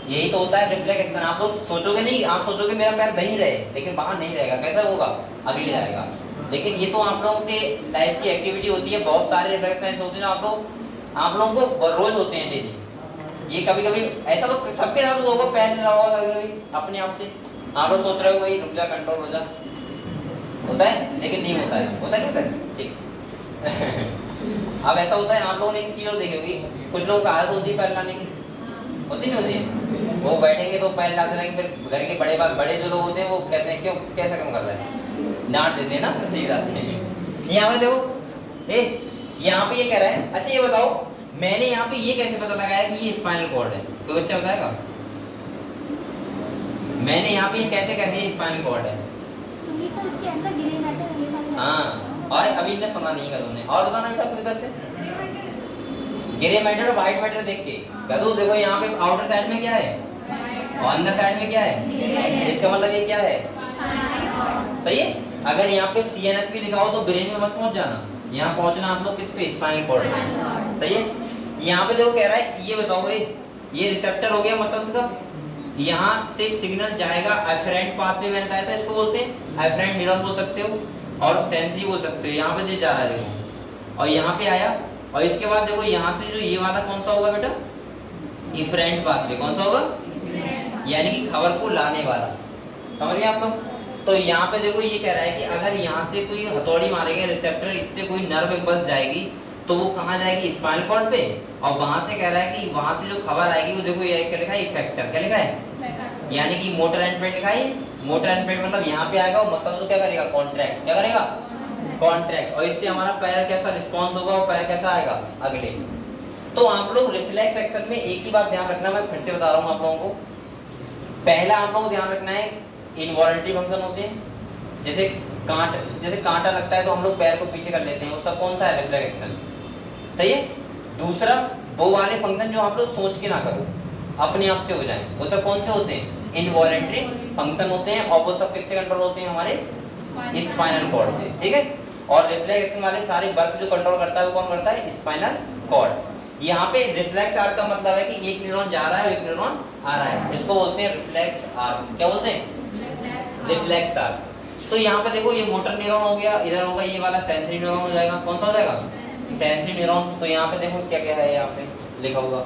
यही तो होता है रिफ्लेक्शन। आप लोग सोचोगे नहीं, आप सोचोगे मेरा पैर वहीं रहे, लेकिन बाहर नहीं रहेगा। कैसा होगा? अगले जाएगा। लेकिन ये तो आप लोगों के लाइफ की एक्टिविटी होती है, बहुत सारे रिफ्लेक्शन होते हैं आप लोगों को रोज होते हैं डेली। ये कभी कभी ऐसा तो सबके साथ होगा, पैर नहीं रहा होगा कभी कभी अपने आप से। आप लोग सोच रहे हो भाई रुक जा, कंट्रोल हो जा, होता है, लेकिन नहीं होता है। होता है क्या? ठीक। अब ऐसा होता है, आप लोगों ने एक चीज और देखी होगी, कुछ लोगों का आदत होती है पैर लाने की, होती नहीं होती? वो बैठेंगे तो पैर लाते रहेंगे, फिर घर के बड़े जो लोग होते हैं वो कहते हैं क्यों कैसा काम कर रहा है, डांट देते हैं ना, सही बात है। यहाँ पे देखो, यहाँ पे ये कह रहा है, अच्छा ये बताओ मैंने यहाँ पे ये कैसे पता लगाया कि ये स्पाइनल कॉर्ड है? कोई बच्चा बताएगा? मैंने यहाँ पे ये कैसे कर दिया स्पाइनल कॉर्ड है? इसके अंदर ग्रे मैटर। हाँ, और अभी इनने सुना नहीं कर उन्हें। और बताना बेटा आपको इधर से ग्रे मैटर और व्हाइट मैटर देख के कदू देखो, यहाँ पे आउटर साइड में क्या है और अंदर साइड में क्या है? इसका मतलब ये क्या है? सही है। अगर यहाँ पे CNS भी लिखा हो तो ब्रेन में मत पहुंच जाना, यहाँ पहुंचना आप लोग किस पे? स्पाइनल कॉर्ड पे। सही है। यहाँ पे देखो कह रहा है, ये बताओ भाई, ये रिसेप्टर हो गया मसल्स का, यहाँ से सिग्नल जाएगा एफरेंट पाथवे में आता है, इसको बोलते हैं एफरेंट न्यूरॉन बोल सकते हो और सेंसरी बोल सकते हो। यहाँ पे जो जा रहा है देखो, और यहाँ पे आया, और इसके बाद देखो यहाँ से जो ये वाला कौन सा होगा बेटा? Efferent pathway. कौन सा होगा? यानी कि खबर को लाने वाला। समझ गए आप लोग? तो यहाँ पे देखो ये कह रहा है कि अगर यहाँ से कोई हथौड़ी मारेगा रिसेप्टर, इससे कोई नर्व इम्पल्स जाएगी तो वो कहाँ जाएगी? स्पाइनल कॉर्ड पे। और वहां से कह रहा है कि वहां से जो खबर आएगी वो देखो ये क्या लिखा है? इफेक्टर। क्या लिखा है? यानी कि मोटर एंडमेंट लिखा है। मोटर एंडमेंट मतलब यहाँ पे आएगा और मसल को क्या करेगा? कॉन्ट्रैक्ट। क्या करेगा? कॉन्ट्रैक्ट। और इससे हमारा पैर कैसा रिस्पॉन्स होगा और पैर कैसा आएगा? अगले। तो आप लोग रिफ्लेक्स एक्शन में एक ही बात ध्यान रखना, मैं फिर से बता रहा हूँ आप लोगों को। पहला आप लोगों को ध्यान रखना है इनवॉलंटरी फंक्शन होते हैं, जैसे कांटा लगता है तो हम लोग पैर को पीछे कर लेते हैं, उसका कौन सा है? Reflex action. सही है। दूसरा वो वाले फंक्शन जो आप लोग सोच के ना करो, अपने आप से हो जाए, वो सब कौन से होते हैं? इनवॉलंटरी फंक्शन होते हैं। और वो सब किससे कंट्रोल होते हैं? हमारे स्पाइनल कॉर्ड से। ठीक है। और रिफ्लेक्स एक्शन वाले सारे वर्क जो कंट्रोल करता है वो कौन करता है? Spinal cord. यहाँ पे रिफ्लेक्स आर्क का मतलब है कि एक न्यूरॉन जा रहा है और एक न्यूरॉन आ रहा है, इसको बोलते हैं रिफ्लेक्स आर्क। क्या बोलते हैं? Reflex arc. तो यहाँ पे देखो ये मोटर न्यूरॉन हो गया, इधर होगा ये वाला सेंसरी न्यूरॉन हो जाएगा। कौन सा हो जाएगा? Sensory neuron. तो यहाँ पे देखो क्या क्या है, यहाँ पे लिखा होगा,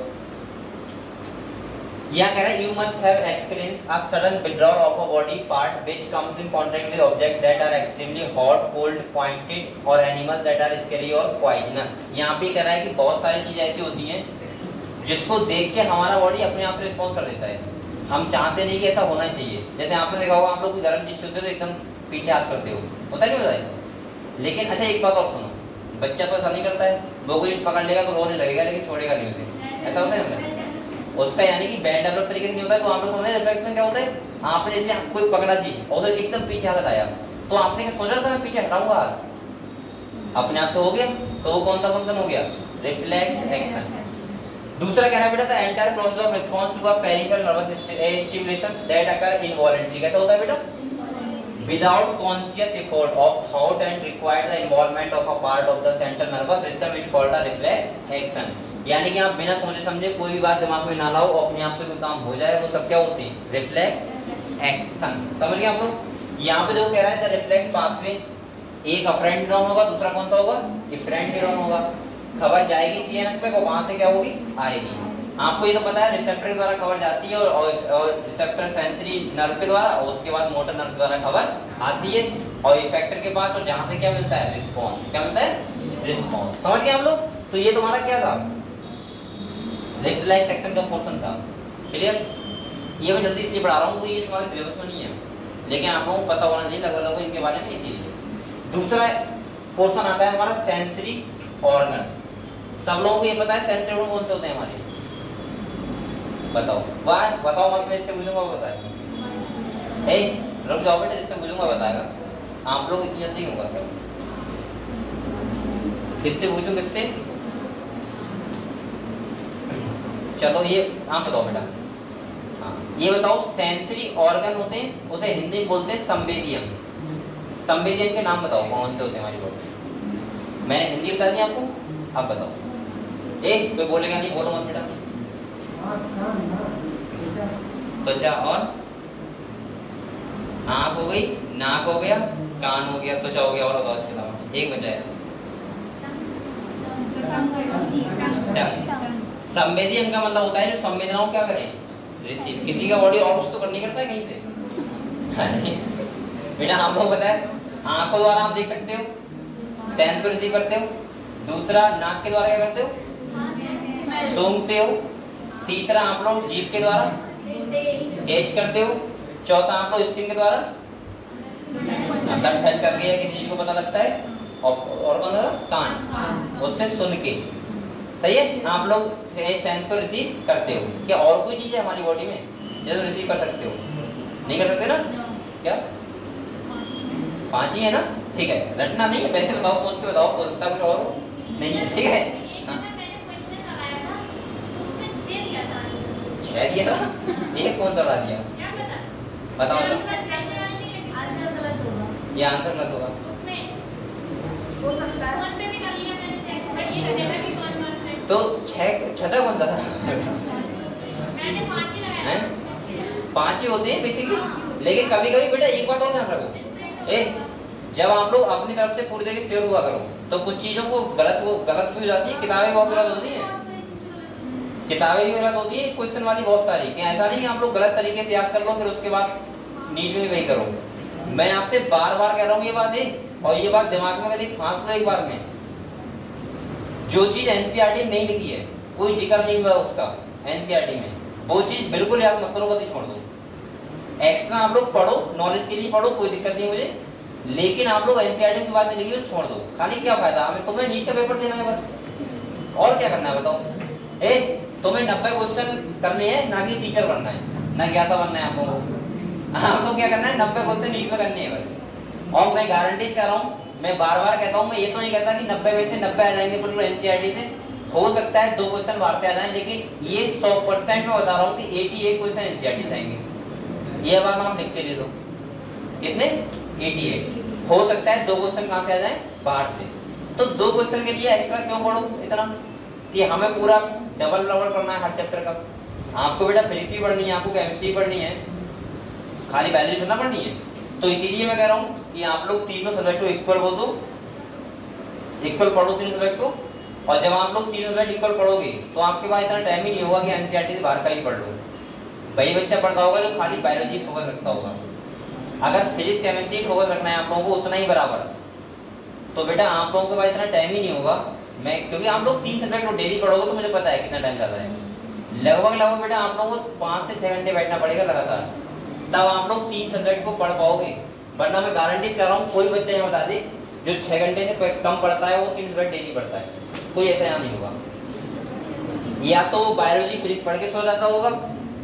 यहाँ कह रहा है you must have experience a sudden withdrawal of a body part which comes in contact with object that are extremely hot, cold, pointed और एनिमल्स दैट आर स्कैरी और पॉइजनस। यहाँ पे कह रहा है कि बहुत सारी चीजें ऐसी होती हैं जिसको देख के हमारा बॉडी अपने आप से रिस्पॉन्स कर देता है। हम चाहते नहीं कि ऐसा होना चाहिए। जैसे आपने देखा होगा, आप लोग गर्म चीज होते हो तो एकदम पीछे हाथ करते हो, होता नहीं होता है? लेकिन अच्छा एक बात और सुनो, बच्चा तो ऐसा नहीं करता है, वो कोई पकड़ लेगा तो रोने लगेगा लेकिन छोड़ेगा नहीं उसे, ऐसा होता है ना उसका, यानी कि बैड डेवलप तरीके से नहीं होता है। तो आप लोग समझे रिफ्लेक्शन क्या होता है? आपने जैसे कोई पकड़ा चीज और एकदम पीछे हाथ हटाया, तो आपने क्या सोचा था मैं पीछे हटाऊंगा हाथ, अपने आप से हो गया, तो वो कौन सा फंक्शन हो गया? Reflex action. दूसरा कह रहा है बेटा the entire process of response to a peripheral nervous stimulation that occur involuntary. कैसा होता है बेटा? Without conscious effort of thought and require the involvement of a part of the central nervous system is called a reflex action। यानी कि आप बिना सोचे समझे कोई भी बात दिमाग में ना लाओ और अपने आप से कोई काम हो जाए, वो सब क्या होते हैं? Reflex action. समझ गए आप लोग? यहाँ पे जो कह रहा है द रिफ्लेक्स पाथवे, एक अफरेंट न्यूरॉन होगा, दूसरा कौन सा होगा? इफरेंट न्यूरॉन होगा। खबर जाएगी CNS तक और वहां से क्या होगी? आएगी। आपको ये तो पता है रिसेप्टर के द्वारा खबर जाती है और रिसेप्टर सेंसरी नर्व के द्वारा, और उसके बाद मोटर नर्व के द्वारा खबर आती है। और इफेक्टर के पास, और जहां से क्या मिलता है, रिस्पॉन्स। क्या मिलता है, रिस्पॉन्स। समझ गए आप लोग? तो ये तुम्हारा क्या था, इलेक्ट्रोलाइट सेक्शन का पोर्शन था। क्लियर? ये मैं जल्दी इसलिए पढ़ा रहा हूँ, ये तुम्हारे सिलेबस में नहीं है, लेकिन आप लोगों को पता होना चाहिए लगभग लगभग इनके बारे में, इसीलिए। दूसरा पोर्शन आता है हमारा सेंसरी ऑर्गन। सब लोगों को ये पता है सेंसरी ऑर्गन कौन से होते हैं हमारे? बताओ, बात बताओ मत, मैं इससे पूछूंगा वो बताएगा। ए रुक जाओ बेटा, इससे पूछूंगा बताएगा। आप लोग इतनी जल्दी क्यों करते हो? किससे पूछूं, किससे? चलो ये आप बताओ बेटा। हाँ ये बताओ, सेंसरी ऑर्गन होते हैं, उसे हिंदी में बोलते हैं संवेदियम। संवेदियम के नाम बताओ कौन से होते हैं हमारी बॉडी? मैंने हिंदी बता दी आपको, अब बताओ। ए कोई बोलेगा नहीं, बोलो मत बेटा। त्वचा और आँख हो गई, नाक हो गया, कान हो गया, त्वचा हो गया, और बताओ इसके अलावा एक बचा है। संवेदी का मतलब होता है जो संवेदनाओं क्या करें, रिसीव। किसी का बॉडी और कुछ तो करनी करता है कहीं से बेटा हम लोग बताए, आंखों द्वारा आप देख सकते हो, सेंस को रिसीव करते हो। दूसरा नाक के द्वारा क्या करते हो, सूंघते हो। तीसरा आप लोग जीभ के द्वारा टेस्ट करते हो। चौथा आप लोग स्किन के द्वारा टच करके या किसी चीज को पता लगता है। और कौन सा, कान, उससे सुन के। सही है, आप लोग सेंस को रिसीव करते हो। क्या और कोई चीज है हमारी बॉडी में जिसे रिसीव कर सकते हो? नहीं कर सकते ना? क्या 5 ही है ना? ठीक है, रटना नहीं है, वैसे बताओ, सोच के बताओ, हो सकता है कुछ और नहीं है। ठीक है, 6 दिया था, ये कौन सा उड़ा दिया? बताओ ये आंसर गलत होगा। हो सकता है तो 6 कौन सा था? 5 ही होते हैं बेसिकली, लेकिन कभी कभी बेटा एक बात और ध्यान रखो, जब आप लोग अपनी तरफ से पूरी तरीके से श्योर हुआ करो तो कुछ चीजों को गलत भी हो जाती है। किताबें बहुत गलत होती हैं, किताबें भी गलत होती है, क्वेश्चन वाली बहुत सारी। कि ऐसा नहीं कि आप लोग गलत तरीके से याद कर लो फिर उसके बाद नीट में वही करो। मैं आपसे बार बार कह रहा हूँ ये बातें, और ये बात दिमाग में कभी फांस लो एक बार में। जो चीज एनसीईआरटी में नहीं लिखी है, कोई जिक्र नहीं हुआ उसका एनसीईआरटी में, वो चीज बिल्कुल याद मत करो, कभी छोड़ दो। एक्स्ट्रा आप लोग पढ़ो, नॉलेज के लिए पढ़ो, कोई दिक्कत नहीं मुझे, लेकिन आप लोग एनसीईआरटी की बात नहीं लिखी छोड़ दो। खाली क्या फायदा, हमें तुम्हें नीट का पेपर देना है बस, और क्या करना है बताओ? तुम्हें 90 क्वेश्चन करने हैं, ना कि टीचर बनना है, ना ज्ञाता बनना है आप लोगों को। आप लोग क्या करना है, 90 क्वेश्चन नीट में करने हैं बस। और मैं गारंटी कर रहा हूँ, मैं बार बार कहता हूँ, मैं ये तो नहीं कहता कि 90 में से 90 आ जाएंगे बिल्कुल एनसीईआरटी से। हो सकता है 2 क्वेश्चन बाहर से आ जाए, लेकिन ये 100% में बता रहा हूँ कि 88 क्वेश्चन एनसीईआरटी से आएंगे। ये बात आप लिख के ले लो, कितने? 88। हो सकता है 2 क्वेश्चन कहाँ से आ जाए, बाहर से। तो 2 क्वेश्चन के लिए एक्स्ट्रा क्यों पढ़ो इतना, कि हमें पूरा डबल पढ़ना है हर चैप्टर का। आपको बेटा फिजिक्स भी पढ़नी है, आपको केमिस्ट्री पढ़नी है, खाली बायोलॉजी ना पढ़नी है। तो इसीलिए मैं कह रहा हूँ कि आप लोग तीनों सब्जेक्ट को इक्वल बोल दो, इक्वल पढ़ो तीनों सब्जेक्ट को। और जब आप लोग तीनों सब्जेक्ट इक्वल पढ़ोगे तो आपके पास इतना टाइम ही नहीं होगा कि एनसीईआरटी से बाहर का ही पढ़ लो। वही बच्चा पढ़ता होगा जो खाली बायोलॉजी फोकस रखता होगा। अगर फिजिक्स केमिस्ट्री फोकस रखना है आप लोगों को उतना ही बराबर, तो बेटा आप लोगों के पास इतना टाइम ही नहीं होगा। मैं क्योंकि आप लोग 3 सब्जेक्ट को डेली पढ़ोगे तो मुझे पता है कितना टाइम जाता है। लगभग बेटा आप लोगों को 5 से 6 घंटे बैठना पड़ेगा लगातार, तब आप लोग 3 सब्जेक्ट को पढ़ पाओगे। वरना मैं गारंटी कर रहा हूँ, कोई बच्चा ये बता दे जो 6 घंटे से कम पढ़ता है वो 3 सब्जेक्ट डेली पढ़ता है, कोई ऐसा यहाँ नहीं होगा। या तो बायोलॉजी फिजिक्स पढ़ के सो जाता होगा,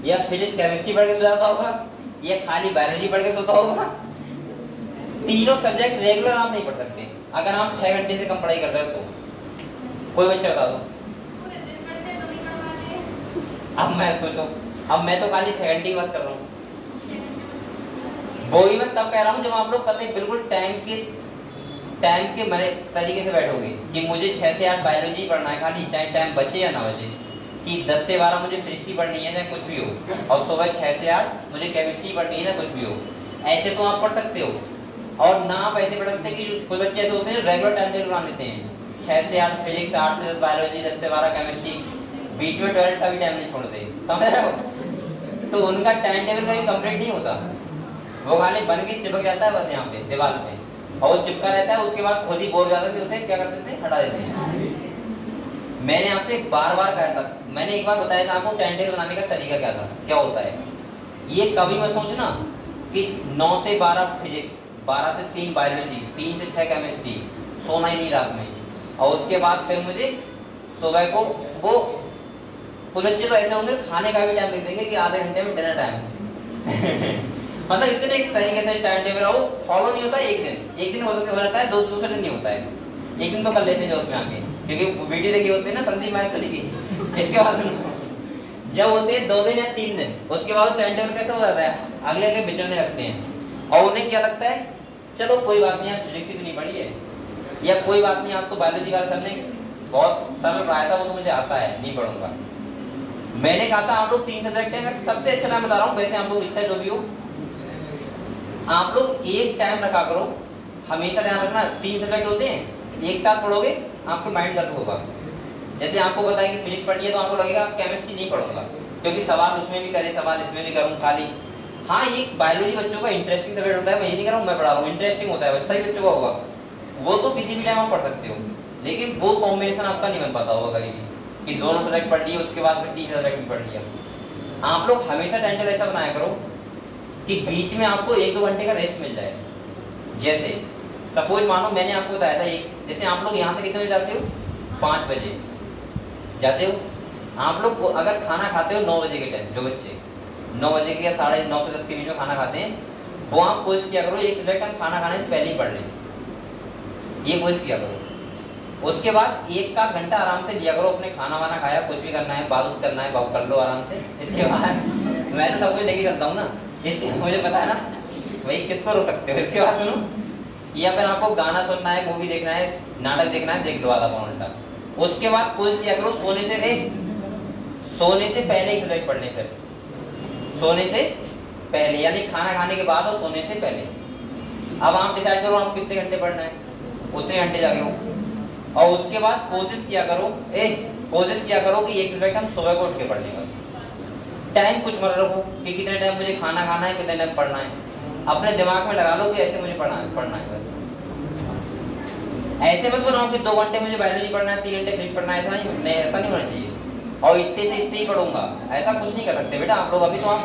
या फिजिक्स केमिस्ट्री पढ़ के सो जाता होगा, या खाली बायोलॉजी पढ़ के सोता होगा। तीनों सब्जेक्ट रेगुलर आप नहीं पढ़ सकते अगर आप 6 घंटे से कम पढ़ाई कर रहे हो तो। कोई बच्चा बता दो। अब मैं सोचो, अब मैं तो खाली 6 घंटे की बात कर रहा हूँ, वो ही मैं तब कह रहा हूँ जब आप लोग पता है बिल्कुल टाइम के मेरे तरीके से बैठोगे कि मुझे 6 से 8 बायोलॉजी पढ़ना है खाली, चाहे टाइम बचे या ना बचे, कि 10 से 12 मुझे फिजिक्स पढ़नी है चाहे कुछ भी हो, और सुबह 6 से 8 मुझे केमिस्ट्री पढ़नी है ना कुछ भी हो। ऐसे तो आप पढ़ सकते हो। और ना आप ऐसे पढ़ सकते कि कुछ बच्चे ऐसे होते हैं रेगुलर टाइम टेबल बना लेते हैं, 6 से 8 फिजिक्स, 8 से 10 बायोलॉजी, 10 से 12 केमिस्ट्री, बीच में 12 का भी टाइम नहीं छोड़ते, समझ रहे हो? तो उनका टाइम टेबल कभी कंप्लीट नहीं होता, वो खाली बन के चिपक जाता है बस यहाँ पे दीवार पे। और वो चिपका रहता है, उसके बाद खुद ही बोर हो जाते थे, उसे क्या कर देते हैं, हटा देते हैं। मैंने आपसे बार बार कहा था, मैंने एक बार बताया था आपको टाइम टेबल बनाने का तरीका क्या था, क्या होता है। ये कभी मत सोचना कि 9 से 12 फिजिक्स, 12 से 3 बायोलॉजी, 3 से 6 केमिस्ट्री, सोना ही नहीं रात में, और उसके बाद फिर मुझे सुबह को वो कुछ बच्चे तो ऐसे होंगे खाने का भी टाइम लिख देंगे कि आधे घंटे में डिनर टाइम मतलब इतने एक तरीके से टाइम टेबल वो फॉलो नहीं होता। एक दिन हो जाता है, दूसरे दिन नहीं होता है, एक दिन तो कर लेते हैं जो उसमें आके, क्योंकि वीडियो देखी होती है ना संदीप माहेश्वरी की। इसके बाद जब होते हैं 2 दिन या 3 दिन, उसके बाद टाइम टेबल कैसा हो जाता है, अगले अगले बिछड़ने लगते हैं। और उन्हें क्या लगता है, चलो कोई बात नहीं, आप फिजिक्स इतनी पढ़ी है, या कोई बात नहीं, आपको बायोलॉजी वाले सर ने बहुत सरल पढ़ाया था, वो तो मुझे आता है, नहीं पढ़ूंगा। मैंने कहा था आप लोग 3 सब्जेक्ट हैं, सबसे अच्छा मैं बता रहा हूँ, वैसे आप लोग इच्छा जो भी हो, आप लोग एक टाइम रखा करो, हमेशा ध्यान रखना। 3 सब्जेक्ट होते हैं, एक साथ पढ़ोगे आपके माइंड गर्म होगा। जैसे आपको पता है कि फिजिक्स पढ़ी है तो आपको लगेगा केमिस्ट्री नहीं पढ़ूंगा, क्योंकि सवाल उसमें भी करे, सवाल इसमें भी करूँ खाली। हाँ, ये बायोलॉजी बच्चों का इंटरेस्टिंग सब्जेक्ट होता है, मैं ये नहीं कर रहा हूँ, मैं पढ़ा रहा हूँ, इंटरेस्टिंग होता है, सही बच्चों का होगा, वो तो किसी भी टाइम आप पढ़ सकते हो, लेकिन वो कॉम्बिनेशन आपका नहीं बन पाता होगा कभी भी कि दोनों सब्जेक्ट पढ़ लिए उसके बाद फिर 3 सब्जेक्ट भी पढ़ लिया। आप लोग हमेशा टाइम टेबल ऐसा बनाया करो कि बीच में आपको 1-2 घंटे का रेस्ट मिल जाए। जैसे सपोज मानो मैंने आपको बताया था, जैसे आप लोग यहाँ से कितने बजे जाते हो, 5 बजे जाते हो। आप लोग अगर खाना खाते हो 9 बजे के टाइम, जो बच्चे 9 बजे के या 9:30 से 10 के बीच में खाना खाते हैं, वो आप कोशिश किया करो एक सब्जेक्ट हम खाना खाने से पहले ही पढ़ लें, ये कोशिश किया करो। उसके बाद 1 घंटा आराम से लिया करो, अपने खाना वाना खाया, कुछ भी करना है, बात करना है, बात कर लो आराम से। इसके बाद मैं तो सब कुछ लेके चलता हूँ ना, इसके मुझे पता है ना भाई किसको रोक सकते हो। इसके बाद सुनो, या फिर आपको गाना सुनना है, मूवी देखना है, नाटक देखना है, देख लो आधा पौन घंटा। उसके बाद कोशिश किया करो सोने से पहले ही सब्जेक्ट पढ़ने, फिर सोने से पहले, यानी खाना खाने के बाद और सोने से पहले। अब आप डिसाइड करो आप कितने घंटे पढ़ना है, उतने घंटे जाग लो। और उसके बाद कोशिश किया करो कि एक सब्जेक्ट हम सुबह को उठ के पढ़ लें। बस टाइम कुछ मत रखो कि कितने टाइम मुझे खाना खाना है, कितने टाइम पढ़ना है, अपने दिमाग में लगा लो कि ऐसे मुझे पढ़ना है बस। ऐसे मत बनाओ कि 2 घंटे मुझे बायोलॉजी पढ़ना है, 3 घंटे फिजिक्स पढ़ना है, ऐसा नहीं होना चाहिए। और इतने से इतने ही पढ़ूंगा, ऐसा कुछ नहीं कर सकते बेटा आप लोग। अभी तो आप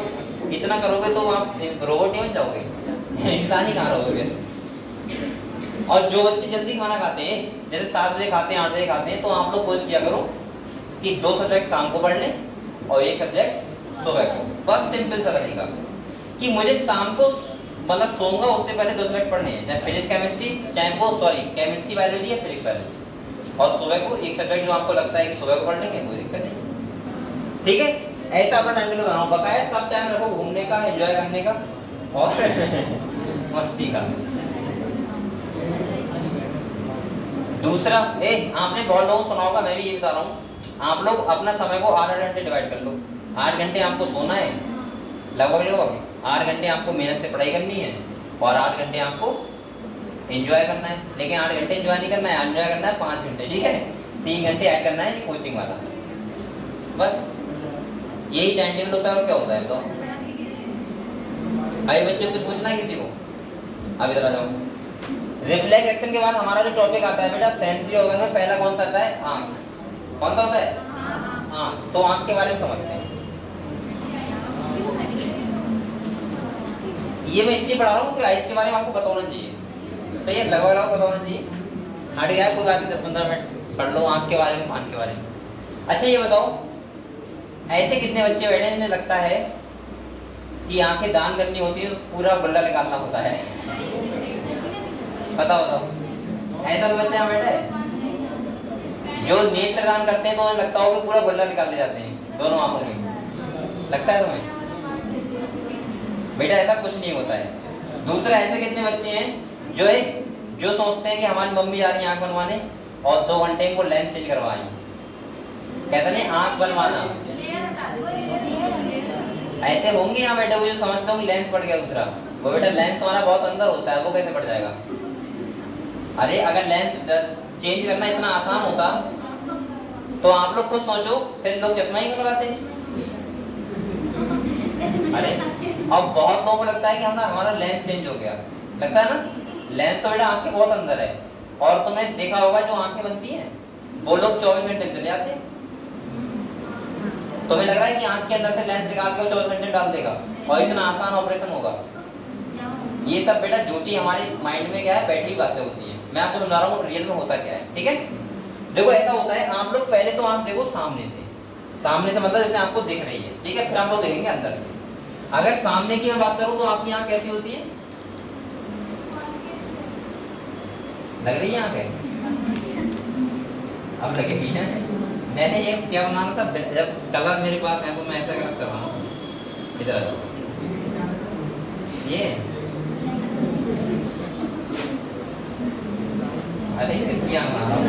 इतना करोगे तो आप रोबोट नहीं बन जाओगे, इंसान ही कहाँ रहोगे। और जो बच्चे जल्दी खाना खाते हैं, जैसे 7 बजे खाते हैं, 8 बजे खाते हैं, तो आप लोग कोशिश किया करो कि 2 सब्जेक्ट शाम को पढ़ लें और 1 सब्जेक्ट सुबह को। बस सिंपल सा तरीका कि मुझे शाम को मतलब सोऊंगा उससे पहले 2 सब्जेक्ट पढ़ने हैं, चाहे फिजिक्स केमिस्ट्री, चाहे वो केमिस्ट्री बायोलॉजी या फिजिक्स बायोलॉजी, और सुबह को 1 सब्जेक्ट जो आपको लगता है कि सुबह को पढ़ लेंगे, कोई दिक्कत नहीं। ठीक है, ऐसा अपना टाइम टेबल बनाओ, बकाया सब टाइम रखो घूमने का, एंजॉय करने का और मस्ती का। दूसरा, आपने बहुत लोगों को सुना होगा, मैं भी ये बता रहा हूँ, आप लोग अपना समय को 8 घंटे डिवाइड कर लो। 8 घंटे आपको सोना है, लगभग 8 घंटे आपको मेहनत से पढ़ाई करनी है, और 8 घंटे आपको एंजॉय करना है। लेकिन 8 घंटे एंजॉय नहीं करना है, एंजॉय करना है 5 घंटे, ठीक है। 3 घंटे ऐड करना है कोचिंग वाला। बस यही टाइम टेबल होता है। और क्या होता है तो भाई बच्चे कुछ पूछना है किसी को? अब इधर आ जाओ। रिफ्लेक्स एक्शन के बाद हमारा जो टॉपिक आता है बेटा सेंसरी ऑर्गन में पहला कौन सा आता है? आंख। कौन सा होता है? आंख। तो आंख के बारे में समझते हैं। ये मैं इसलिए पढ़ा रहा हूँ कि आइस के बारे में आपको पता होना चाहिए, सही है, लगभग पता होना चाहिए। हट गया कोई बात नहीं, 10-15 मिनट पढ़ लो आंख के बारे में, आंख के बारे में। अच्छा ये बताओ, ऐसे कितने बच्चे बैठे हैं जिन्हें लगता है कि आंखें दान करनी होती है तो पूरा बल्ला निकालना होता है? बताओ ऐसा कोई बच्चा यहाँ बैठा है? जो नेत्र दान करते हैं तो उन्हें लगता हो कि पूरा बल्ला निकाल ले जाते हैं दोनों आंखों में, लगता है तुम्हें? बेटा ऐसा कुछ नहीं होता है। दूसरा, ऐसे कितने बच्चे हैं जो सोचते हैं कि हमारी मम्मी जा रही है आंख बनवाने और 2 घंटे इनको लेंस चेंज करवाएं, कहते हैं आंख बनवाना। ऐसे होंगे यहाँ बेटा वो जो समझता हूँ लेंस पड़ गया दूसरा, वो बेटा लेंस तुम्हारा बहुत अंदर होता है, वो कैसे पड़ जाएगा? अरे अगर लेंस चेंज करना इतना आसान होता तो आप लोग खुद सोचो, फिर लोग चश्मा ही क्यों लगाते? अरे अब बहुत लोगों को लगता है कि हमारा लेंस चेंज हो गया, लगता है ना? लेंस तो बेटा आंख के बहुत अंदर है, और तुमने देखा होगा जो आंखें बनती हैं वो लोग 24 घंटे में चले जाते हैं। तुम्हें लग रहा है कि आंख के अंदर से लेंस निकाल के वो 24 घंटे डाल देगा और इतना आसान ऑपरेशन होगा? ये सब बेटा झूठी हमारे माइंड में क्या है बैठी बातें होती है। मैं आपको समझा रहा हूँ रियल में होता क्या है, ठीक है? देखो ऐसा होता है, आप लोग पहले तो आंख देखो सामने से मतलब जैसे आपको दिख रही है, ठीक है? फिर आप लोग देखेंगे अंदर से। अगर सामने की मैं बात करूं तो आपकी आंख कैसी होती है? लग रही है आंखें? अब लगेगी ना। मैंने ये क्या बनाना था, जब कलर मेरे पास है तो मैं ऐसा कर रहा हूँ, इधर आ जाओ। ये अरे इसकी आंख बना रहा हूँ।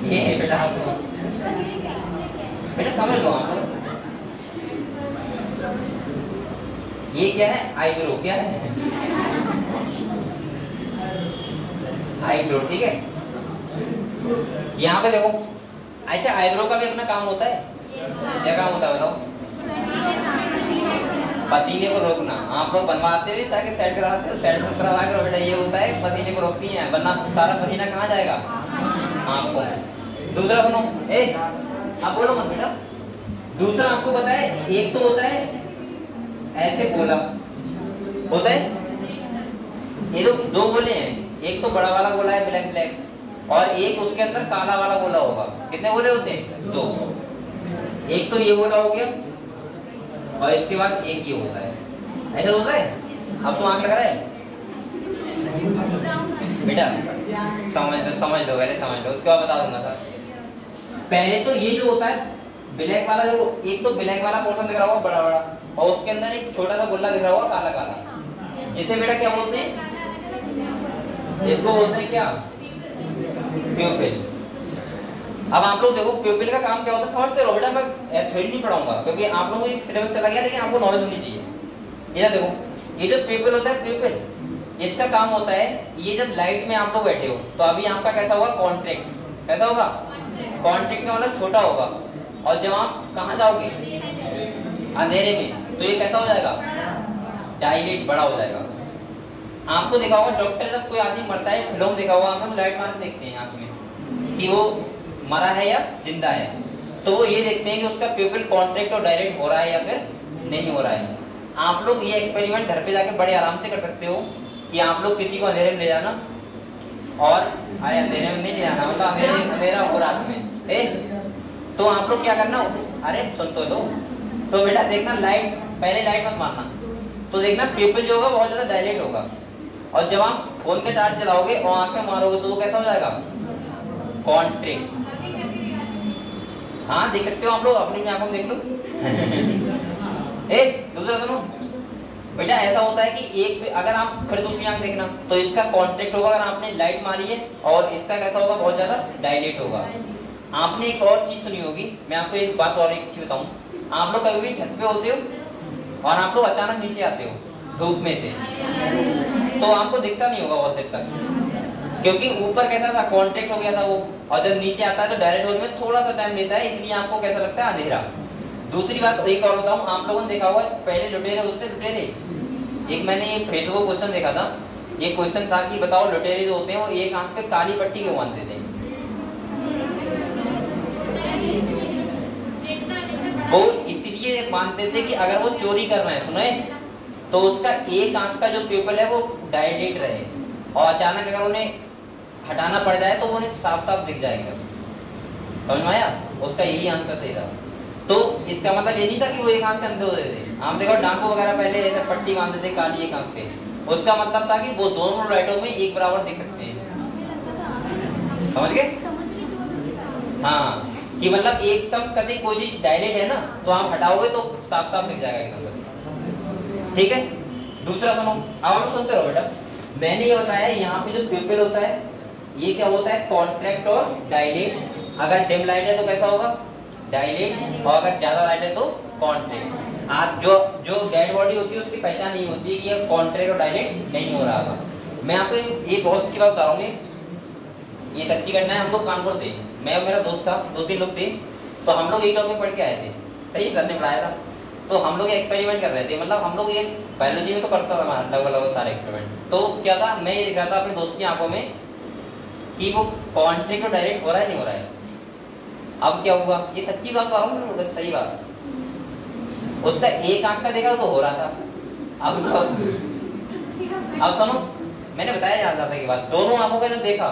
ये बेटा समझ लो आप, ये क्या है? आईब्रो। क्या है? आईब्रो, ठीक है? यहाँ पे देखो, अच्छा आईब्रो का भी अपना काम होता है। क्या काम होता है बताओ? पसीने को रोकना। आप लोग बनवाते हुए ताकि सेट कराते हो, सेट करवा कर बेटा ये होता है पसीने को रोकती है, वरना सारा पसीना कहाँ जाएगा? आपको। दूसरा सुनो, आप बोलो मत बेटा। दूसरा आपको पता है, एक तो होता है ऐसे गोला होता है, ये तो दो गोले हैं, एक तो बड़ा वाला गोला है ब्लैक ब्लैक, और एक उसके अंदर काला वाला गोला होगा। कितने गोले होते हैं? दो। एक तो ये गोला हो गया और इसके बाद एक ये होता है, ऐसा होता है। अब तो आंख लग रहा है बेटा, समझ लो पहले समझ लो, उसके बाद बता दूंगा सर। पहले तो ये जो होता है ब्लैक वाला, देखो एक तो ब्लैक वाला पोर्शन दिख रहा होगा बड़ा बड़ा, और उसके अंदर एक छोटा सा गोला दिख रहा होगा काला काला, जिसे बेटा क्या बोलते हैं? इसको बोलते हैं क्या? प्यूपिल। अब आप लोग देखो प्यूपिल का काम क्या होता है समझते रहो बेटा, मैं थ्योरी नहीं पढ़ाऊंगा क्योंकि आप लोगों को सिलेबस चला गया, लेकिन आपको नॉलेज होनी चाहिए। ये देखो, ये जो प्यूपिल होता है, प्यूपिल इसका काम होता है, ये जब लाइट में आप लोग बैठे हो तो अभी आपका कैसा होगा? कॉन्ट्रैक्ट। कैसा होगा? कॉन्ट्रैक्ट का मतलब छोटा होगा, और जब आप कहाँ जाओगे? अंधेरे में, तो ये कैसा हो जाएगा? डायलेट, बड़ा हो जाएगा। आपको देखा होगा डॉक्टर जब कोई आदमी मरता है, फिल्म देखा होगा हम लाइट मार के देखते हैं आंख में कि वो मरा है या जिंदा है, तो वो ये देखते हैं कि उसका प्यूपिल कॉन्ट्रैक्ट और डायलेट हो रहा है या फिर नहीं हो रहा है। आप लोग ये एक्सपेरिमेंट घर पे जाके बड़े आराम से कर सकते हो कि आप लोग किसी को अंधेरे में ले जाना, और अरे अंधेरे में नहीं ले जाना, मतलब अंधेरा हो रात में, तो आप लोग क्या करना, अरे सुन तो लो, तो बेटा देखना लाइट, पहले लाइट मत मारना, तो देखना प्यूपिल जो होगा बहुत ज्यादा डायलेट होगा, और जब आप फोन के टार्च चलाओगे और आंख में मारोगे तो वो कैसा हो जाएगा? कॉन्ट्रैक्ट। हाँ देख सकते हो आप लोग, अपनी आंखों में देख लो। दूसरा सुनो बेटा, ऐसा होता है कि एक अगर आप फिर दूसरी आंख देखना तो इसका कॉन्ट्रैक्ट होगा अगर आपने लाइट मारी है, और इसका कैसा होगा? बहुत ज्यादा डायलेट होगा। आपने एक और चीज सुनी होगी, मैं आपको एक बात और एक चीज बताऊं, आप लोग कभी भी छत पे होते हो और आप लोग अचानक नीचे आते हो धूप में से, तो आपको दिखता नहीं होगा बहुत देर तक, क्योंकि ऊपर कैसा था? कॉन्ट्रैक्ट हो गया था वो, और जब नीचे आता है तो डायरेक्ट होने में थोड़ा सा टाइम लेता है, इसलिए आपको कैसा लगता है? अंधेरा। दूसरी बात एक और बताऊं, आप लोगों ने देखा होगा पहले लुटेरे होते थे, लुटेरे। एक मैंने ये फेसबुक क्वेश्चन देखा था, ये क्वेश्चन था कि बताओ लुटेरे जो होते हैं वो एक आंख पे काली पट्टी क्यों बांधते थे? वो इसलिए मानते थे कि अगर वो चोरी कर रहे हैं, सुने, तो उसका एक आंख का जो प्यूपिल है वो डायलेट रहे, और अचानक अगर उन्हें हटाना पड़ जाए तो वो उन्हें साफ साफ दिख जाएगा। समझ में आया? उसका यही आंसर सही था। तो इसका मतलब ये नहीं था कि वो एक आंख से अंधे होते थे। आप देखो डाकू वगैरह पहले ऐसे पट्टी बांधते थे काली एक आंख पे, उसका मतलब था कि वो दोनों लाइटों में एक बराबर दिख सकते हैं। समझ गए? हाँ, कि मतलब एकदम कभी कोई चीज डायलेट है ना, तो आप हटाओगे तो साफ साफ दिख जाएगा एकदम। ठीक है? दूसरा सुनो, अब आप सुनते रहो बेटा। मैंने ये बताया यहाँ पे जो प्यूपिल होता है ये क्या होता है? कॉन्ट्रैक्ट और डायलेट। अगर डिम लाइट है तो कैसा होगा? डायलेट, और अगर ज्यादा लाइट है तो कॉन्ट्रैक्ट। आज जो डेड बॉडी होती है उसकी पहचान नहीं होती कि ये कॉन्ट्रैक्ट और डायलेट नहीं हो रहा होगा। मैं आपको ये बहुत अच्छी बात बता रहा हूँ, ये सच्ची घटना है, हम लोग कानपुर थे, मैं और मेरा दोस्त था, 2-3 लोग थे, तो हम लोग एक टॉपिक पढ़ के आए थे, सही सर ने पढ़ाया था। तो हम लोग एक्सपेरिमेंट कर रहे थे, मतलब हम लोग ये बायोलॉजी में तो करता था लगभग सारे एक्सपेरिमेंट। तो क्या था, मैं ये देख रहा था अपने दोस्त की आंखों में कि वो कॉन्ट्री को डायरेक्ट हो रहा है नहीं हो रहा है। अब क्या हुआ, ये सच्ची बात तो ना, सही बात, उसका एक आंख का देखा तो हो रहा था। अब सुनो, मैंने बताया जा रहा था कि बात, दोनों आंखों का जब देखा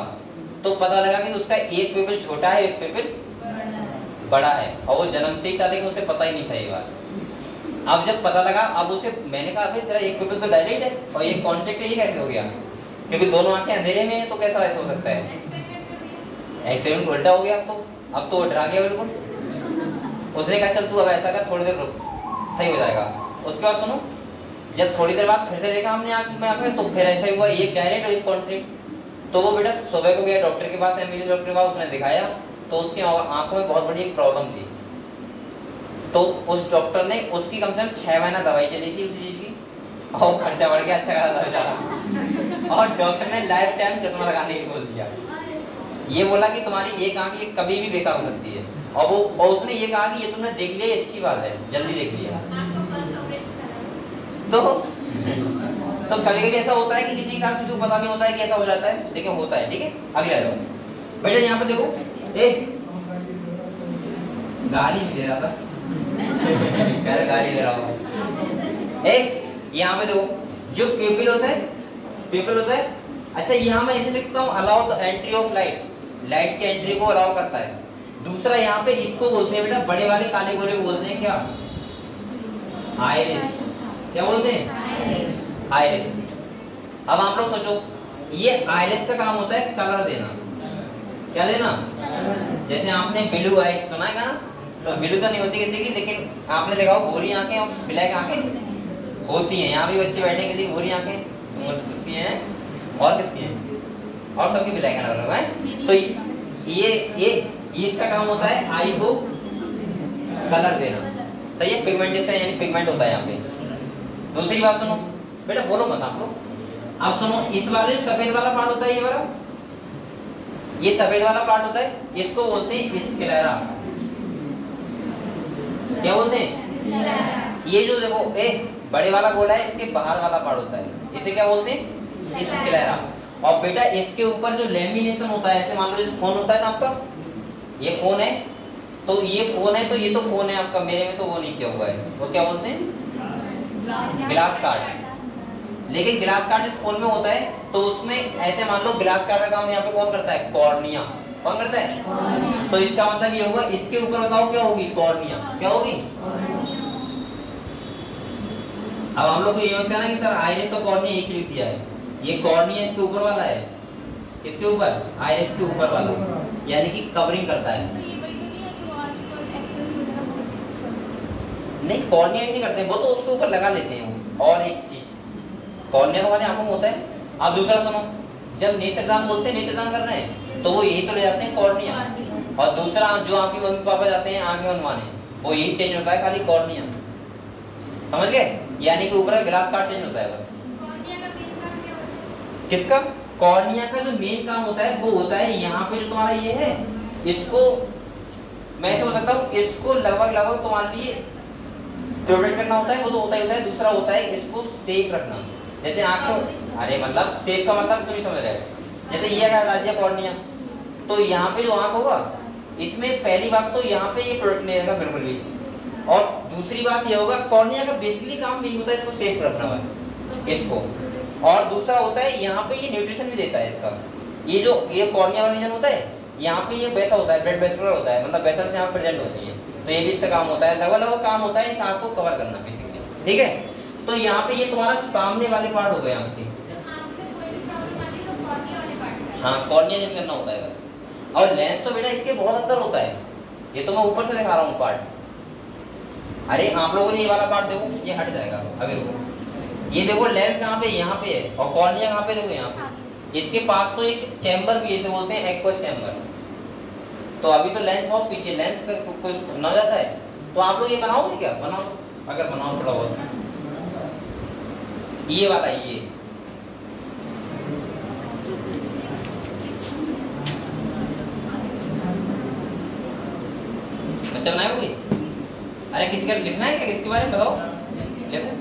तो पता लगा कि उसका एक पिपल छोटा है, एक पिपल बड़ा है, और वो जन्म से ही था, लेकिन उसे पता ही नहीं था ये बात। अब जब पता लगा, अब उसे मैंने कहा भाई तेरा एक पिपल तो डायरेक्ट है और ये कॉन्टेक्ट ये कैसे हो गया, क्योंकि दोनों आंखें अंधेरे में है, तो कैसा ऐसा हो सकता है, एक्सीडेंट उल्टा हो गया। अब तो वो डरा गया बिल्कुल। उसने कहा चल तू अब ऐसा कर, थोड़ी देर रुक, सही हो जाएगा। उसके बाद सुनो, जब थोड़ी देर बाद फिर से देखा हमने आंख में, तो फिर ऐसा ही हुआ, एक डायरेक्ट और एक कॉन्ट्रैक्ट। तो वो बेटा सुबह को गया डॉक्टर के पास, एमबीबीएस डॉक्टर के पास, उसने दिखाया तो उसकी आंखों में बहुत बड़ी एक प्रॉब्लम थी। तो उस डॉक्टर ने उसकी कम से कम 6 महीना दवाई चली थी उसी चीज की, और खर्चा बढ़ गया अच्छा खासा दवाई, और डॉक्टर ने लाइफ टाइम चश्मा लगाने की बोल दिया। ये बोला कि तुम्हारी एक आंख ये कभी भी बेकार हो सकती है, और उसने ये कहा कि ये तुमने देख लिया, ये अच्छी बात है, जल्दी देख लिया। तो कभी कभी ऐसा होता है कि किसी के साथ किसी को पता नहीं होता है कि ऐसा हो जाता है, लेकिन होता है। ठीक है, अगले आ जाओ बेटा, यहाँ पे देखो, गाली नहीं दे रहा था गाली दे रहा हूँ। यहाँ पे देखो, जो प्यूपिल होता है, अच्छा यहाँ मैं इसे लिखता हूँ allow the entry of light, light की एंट्री को अलाउ करता है। दूसरा यहाँ पे इसको बोलते हैं बेटा, बड़े वाले काले गोले को बोलते हैं क्या, आइरिस। क्या बोलते हैं, आइरिस। अब आप लोग सोचो, ये आइरिस का काम होता है कलर देना। क्या देना, जैसे आपने ब्लू आइज सुना है ना, तो ब्लू तो नहीं होती किसी की, लेकिन आपने देखा हो गोरी आंखें और ब्लैक आंखें होती हैं। यहाँ भी बच्चे बैठे, किसी की गोरी आंखें, किसकी हैं और किसकी हैं, और सबकी ब्लैक एंड अलग है। तो ये इसका काम होता है आई को कलर देना, सही है, पिगमेंटेशन यानी पिगमेंट होता है यहाँ पे। दूसरी बात सुनो बेटा, बोलो मत आप लोग। अब सुनो, इस वाले सफेद वाला पार्ट होता है, ये वाला, ये सफेद वाला पार्ट होता है, इसको बोलते हैं स्क्लेरा। क्या बोलते हैं, ये जो देखो बड़े वाला गोला है, इसके बाहर वाला पार्ट होता है, इसे क्या बोलते हैं, स्क्लेरा। और बेटा इसके ऊपर जो लेमिनेशन होता है, ऐसे मान लो फोन होता है ना आपका, ये फोन है, तो ये फोन है, तो ये तो फोन है आपका, मेरे में तो वो नहीं किया हुआ है, वो क्या बोलते हैं, ग्लास कार्ड। लेकिन ग्लास कार्ड इस फोन में होता है, तो उसमें ऐसे मान लो ग्लास कार्ड का काम यहाँ पे कौन करता है, कॉर्निया। कौन करता है, तो इसका मतलब ये होगा, इसके ऊपर बताओ क्या होगी, कॉर्निया। क्या होगी, अब हम लोग को ये होता है ना कि सर आइरिस और कॉर्निया एक ही लिख दिया है, ये कॉर्निया इसके ऊपर वाला है, किसके ऊपर, आइरिस के ऊपर वाला, यानी कि कवरिंग करता है। नहीं, कॉर्निया नहीं करते, वो तो उसके ऊपर लगा लेते हैं। और एक चीज, कॉर्निया तो हमारे आंखों में होता है। अब दूसरा सुनो, जब नेत्रदान बोलते हैं, नेत्रदान कर रहे हैं, तो वो यही तो ले जाते हैं, कॉर्निया। और दूसरा जो आपकी मम्मी पापा जाते हैं आंखें बनवाने, वो यही चेंज होता है, खाली कॉर्निया। समझ गए, यानी कि ऊपर ग्लास कार्ड चेंज होता है बस। किसका, कॉर्निया का जो मेन काम होता है वो होता है यहाँ पे जो तुम्हारा ये है, इसको मैं ऐसे हो सकता हूँ, इसको लगभग तुम्हारे लिए प्रोटेक्ट करना होता है, वो तो होता ही होता है। दूसरा होता है इसको सेफ रखना, जैसे आंख को, अरे मतलब सेफ का मतलब तुम नहीं समझ रहे, जैसे ये अगर हटा दिया कॉर्निया, तो यहाँ पे जो आंख होगा, इसमें पहली बात तो यहाँ पे ये प्रोटेक्ट नहीं रहेगा बिल्कुल भी, और दूसरी बात ये होगा, कॉर्निया का बेसिकली काम यही होता है, इसको सेफ रखना बस इसको। और दूसरा होता है यहाँ पे ये न्यूट्रिशन भी देता है इसका, ये जो ये कॉर्निया वाला रीजन होता है, यहाँ पे ये वैसा होता है, ब्लड वेसकुलर होता है, मतलब वेसल्स यहाँ प्रेजेंट होती है, तो ये भी इसका काम होता है, लगभग काम होता है इस आंख को कवर करना बेसिकली। ठीक है, तो यहाँ पे ये तुम्हारा सामने वाले पार्ट हो गए आंख के, हाँ कॉर्निया जब करना होता है बस। और लेंस तो बेटा इसके बहुत अंदर होता है, ये तो मैं ऊपर से दिखा रहा हूँ पार्ट। अरे आप लोगों ने ये वाला पार्ट देखो, ये हट जाएगा अभी रुको, ये देखो लेंस कहाँ पे, यहाँ पे है, और कॉर्निया कहाँ पे, देखो यहाँ पे, इसके पास तो एक चैम्बर भी इसे बोलते हैं एक्वस चैम्बर। तो अभी तो लेंस बहुत पीछे, लेंस का कुछ न जाता है, तो आप लोग ये बनाओगे क्या, बनाओ, अगर बनाओ थोड़ा बहुत, ये वाला ये बच्चा बनाओगे? अरे किसका लिखना है क्या, किसके बारे में बताओ, लिखो।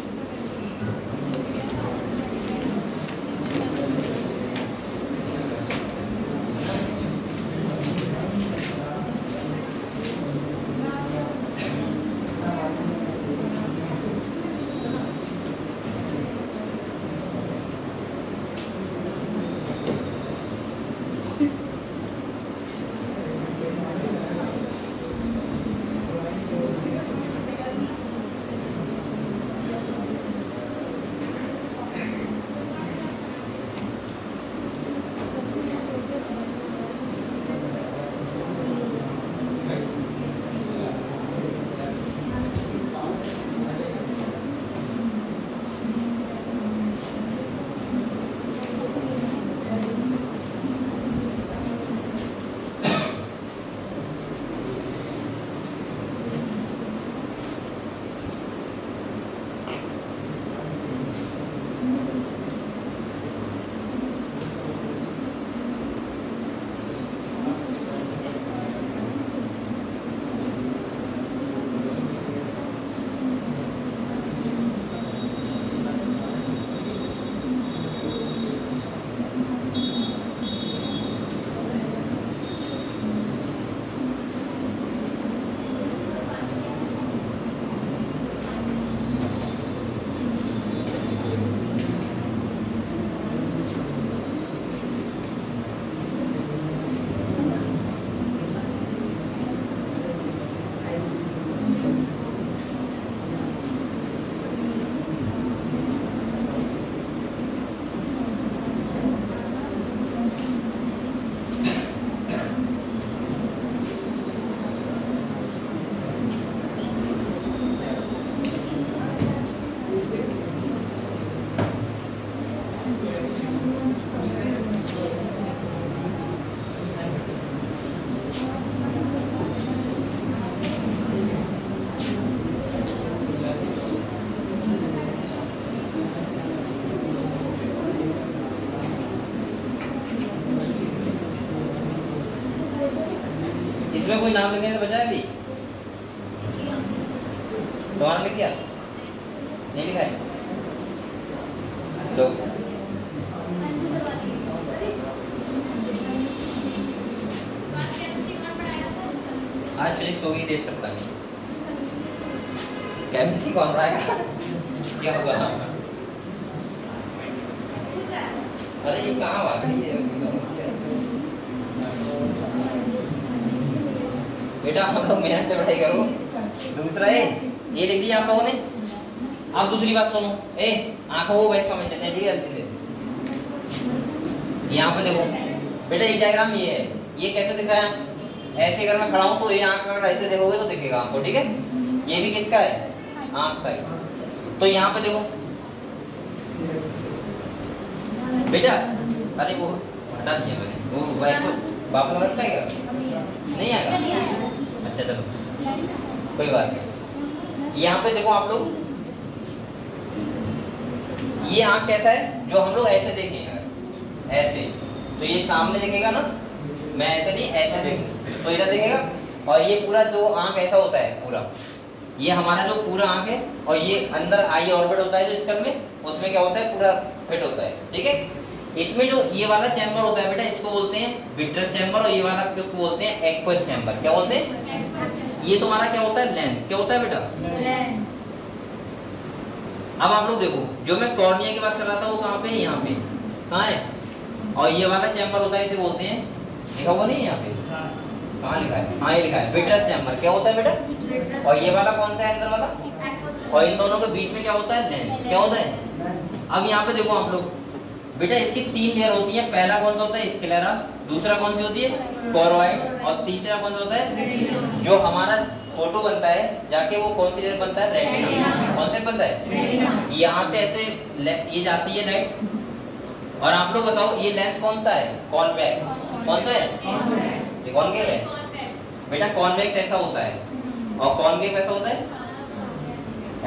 इसमें कोई नाम लिखने से बचा है अभी? तुम्हारा लिख दिया? नहीं लिखा है? लो आज फिनिश होगी, देख सकता है। केमिस्ट्री कौन पढ़ाएगा? क्या होगा? अरे ये कहाँ आ गई है? बेटा हम लोग मेहनत से पढ़ाई करो। दूसरा है ये लिख दिया आप लोगों ने। अब दूसरी बात सुनो, आंखों को वैसे समझ लेते हैं, ठीक है? जल्दी से यहाँ पे देखो बेटा, ये डायग्राम ये है, ये कैसे दिखाया? ऐसे अगर मैं खड़ा हूँ तो ये आंख अगर ऐसे देखोगे तो दिखेगा आपको, ठीक है? ये भी किसका है? आंख का है। तो यहाँ पे देखो बेटा, अरे वो हटा दिया मैंने, वो बाइक को वापस लगता है क्या? नहीं आएगा? अच्छा चलो कोई बात नहीं। यहाँ पे देखो आप लोग, ये आंख कैसा है? जो हम लोग ऐसे देखेंगे, ऐसे तो ये सामने दिखेगा ना, मैं ऐसे नहीं ऐसे देखूं तो इधर दिखेगा। और ये पूरा जो आंख ऐसा होता है पूरा, ये हमारा जो पूरा आंख है, और ये अंदर आई ऑर्बिट होता है जो स्कल में, उसमें क्या होता है? पूरा फिट होता है, ठीक है? इसमें जो ये वाला चैम्बर होता है बेटा, इसको बोलते हैं विट्रस चैम्बर, और ये वाला किसको बोलते हैं? Aqueous chamber. क्या बोलते हैं? ये तुम्हारा क्या होता है? लेंस। क्या होता है बेटा? लेंस। अब आप लोग देखो, जो मैं कॉर्निया की बात कर रहा था वो कहाँ पे है? यहाँ पे। कहाँ है? और ये वाला चैम्बर होता है, इसे बोलते हैं, लिखा हुआ नहीं है यहाँ पे? कहाँ लिखा है? हाँ ये लिखा है विट्रस चैम्बर। क्या होता है बेटा? और ये वाला कौन सा है अंदर वाला? और इन दोनों के बीच में क्या होता है? लेंस। क्या होता है? अब यहाँ पे देखो आप लोग बेटा, इसकी 3 लेयर होती है। पहला कौन सा होता है? स्क्लेरा। दूसरा कौन सी होती है? कोरोइड। और तीसरा कौन सा होता है? जो हमारा फोटो बनता है जाके, वो कौन सी लेयर बनता है? रेटिना। कौन से बनता है? यहाँ से ऐसे ये जाती है लाइट। और आप लोग बताओ ये लेंस कौन सा है? कॉन्वेक्स। कौन सा है? ये कॉनकेव है बेटा। कॉन्वेक्स ऐसा होता है और कॉनकेव ऐसा होता है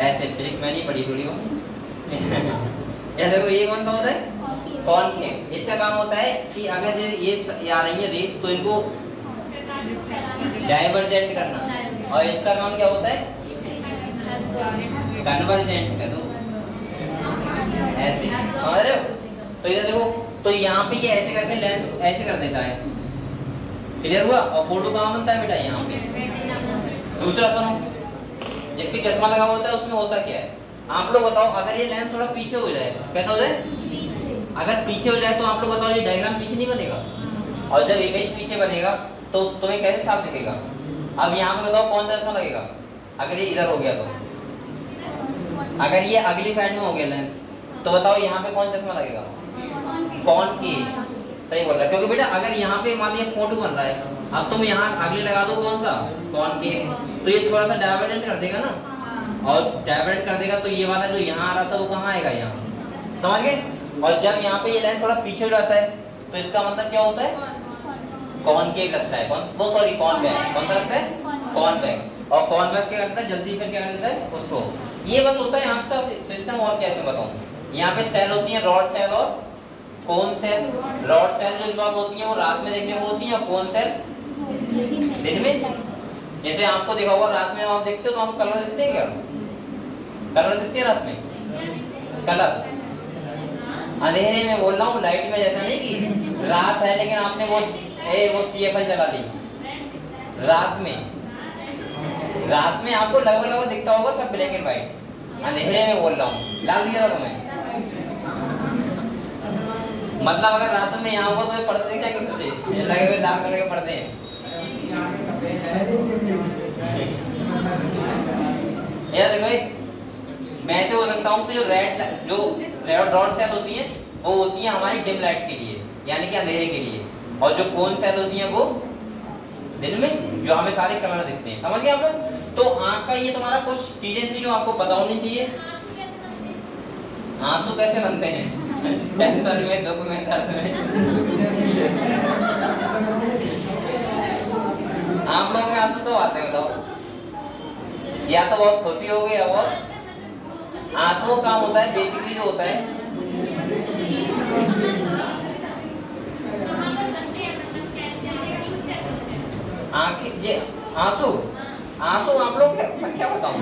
ऐसे। फिजिक्स में नहीं पढ़ी थोड़ी हो। ये देखो, ये कौन सा होता है? कॉनकेव। इसका काम होता है कि अगर ये आ रही है रेस तो इनको डाइवर्जेंट करना। और इसका काम क्या होता है? कन्वर्जेंट कर दो ऐसे, समझ रहे हो? तो इधर देखो, तो यहाँ पे ये ऐसे करके लेंस ऐसे कर देता है, क्लियर हुआ? और फोटो कहाँ बनता है बेटा? यहाँ पे। दूसरा सुनो, जिसके चश्मा लगा होता है उसमें होता क्या है, आप लोग बताओ। अगर ये लेंस थोड़ा पीछे हो जाए, कैसा हो जाए? अगर पीछे हो जाए तो आप लोग बताओ, ये डायग्राम पीछे नहीं बनेगा? और जब इमेज पीछे बनेगा तो तुम्हें कैसे साफ दिखेगा? अब यहाँ पे बताओ कौन सा चश्मा लगेगा? अगर ये इधर हो गया तो, अगर ये अगली साइड में हो गया लेंस, तो बताओ यहाँ पे कौन चश्मा लगेगा? कौन की? सही बोल रहा है, क्योंकि बेटा अगर यहाँ पे मान लीजिए फोटो बन रहा है, अब तुम यहाँ अगली लगा दो कौन सा? कौन की, तो ये थोड़ा सा डाइवर्जेंट कर देगा ना, और डाइवर्जेंट कर देगा तो ये वाला जो यहाँ आ रहा था वो कहाँ आएगा? यहाँ, समझ गए? और जब यहाँ पे ये लेंस थोड़ा पीछे हो जाता है तो इसका मतलब क्या होता है? कॉनकेव लगता है। वो सॉरी कॉन्वेक्स, कौन सा लगता है? कॉन्वेक्स। और कॉन्वेक्स क्या करता है? जल्दी फिर क्या कर देता है उसको। ये बस होता है आपका सिस्टम। और कैसे बताऊं? यहाँ पे सेल होती है, रॉड सेल और कोन सेल। रॉड सेल जो इन्वॉल्व होती है वो रात में देखने को होती है, और कोन सेल दिन में। जैसे आपको देखा होगा रात में आप देखते हो तो आप कलर देखते हैं क्या? कलर देखते हैं रात में? कलर अंधेरे में बोल रहा हूँ, लाइट में। जैसा नहीं कि रात है लेकिन आपने वो CFL जला ली रात में आपको लगभग दिखता होगा सब ब्लैक एंड व्हाइट। अंधेरे में बोल रहा हूँ, लाल दिखा था तुम्हें? मतलब अगर रात में यहाँ होगा तो पर्दे दिख जाएंगे, लगे हुए लाल कलर के पर्दे हैं। यार देखो मैं ऐसे बोल सकता हूँ कि जो रेड डॉट सेल होती है वो होती है हमारी डिम लाइट के लिए, यानी कि अंधेरे के लिए, और जो कोन सेल होती है वो दिन में, जो हमें सारे कलर दिखते हैं। समझ गए आप लोग? तो आँख का ये तुम्हारा कुछ चीजें थी जो आपको पता होनी चाहिए। आंसू कैसे बनते हैं? टेंशन में, दुख में, दर्द में। आप लोगों के आंसू तो आते हैं, बताओ? या तो बहुत खुशी हो गई, या बहुत आंसू का काम होता है बेसिकली जो होता है आंखें। ये आंसू आप लोग क्या बताऊं?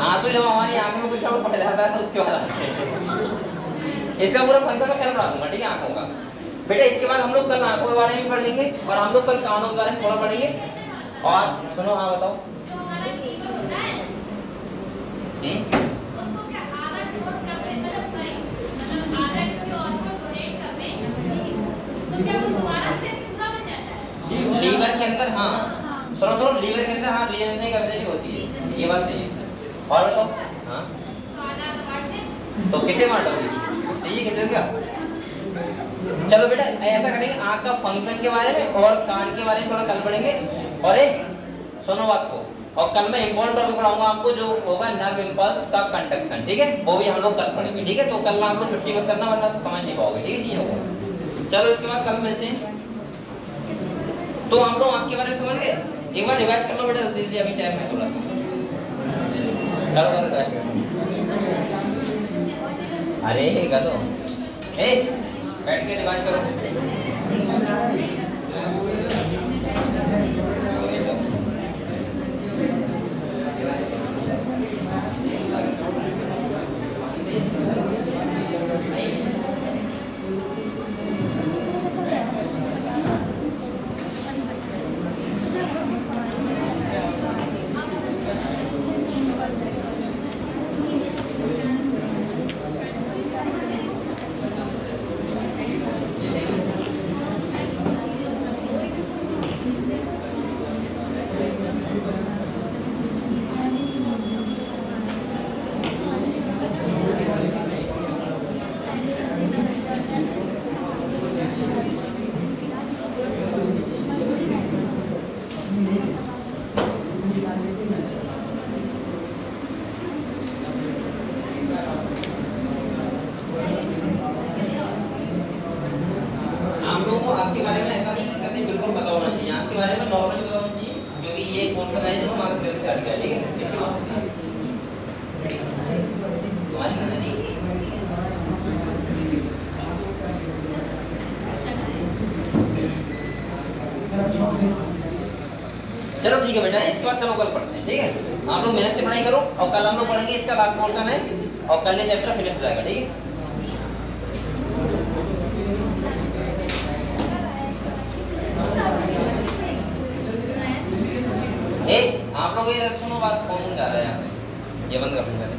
आंसू जब हमारी आंख में कुछ पड़ जाता है तो उसके बाद इसका पूरा फंक्शन मैं कल पढ़ा दूंगा, ठीक है? आंखों का बेटा। इसके बाद हम लोग कल आंखों के बारे में पढ़ लेंगे, और हम लोग कल कानों के बारे में थोड़ा पढ़ेंगे। और सुनो, हाँ बताओ। लीवर के अंदर, हाँ सुनो, लीवर के अंदर हाँ लीवर की कैपेसिटी होती है, ये बात सही है। और बताओ, हाँ तो किसे बांटोगे? चाहिए किसे क्या? चलो बेटा ऐसा करेंगे, आँख का फंक्शन के बारे में और कान के बारे में थोड़ा कल पढ़ेंगे। और एक सुनो बात को, और कल मैं इंपॉर्टेंट टॉपिक पढ़ाऊंगा आपको जो होगा नर्व इंपल्स का कंडक्शन, ठीक है? वो भी हम लोग कल पढ़ेंगे, ठीक है? तो कल आप लोग छुट्टी मत करना वरना समझ नहीं पाओगे, ठीक है चीजों को। चलो इसके बाद कल मिलते हैं। तो आप लोग आँख के बारे में समझ गए? एक बार रिवाइज कर लो बेटा जल्दी, अभी टाइम है थोड़ा। चलो रिवाइज कर लो। अरे गधो, बैठ के रिवाइज करो। आपके बारे में ऐसा नहीं कहते बिल्कुल पता होना चाहिए, आपके बारे में नॉर्मली पता होना चाहिए, क्योंकि ये पोर्शन है जो मार्क्स लेवल से हट गया, ठीक है? चलो ठीक है बेटा, इसके बाद चलो कल पढ़ते हैं, ठीक है। आप लोग मेहनत से पढ़ाई करो और कल हम लोग पढ़ेंगे, इसका लास्ट पोर्शन है और कल ये चैप्टर फिनिश हो जाएगा, ठीक है। आप लोग ये सुनो बात, कौन जा रहा है यहाँ से, ये बंद कर दूंगा।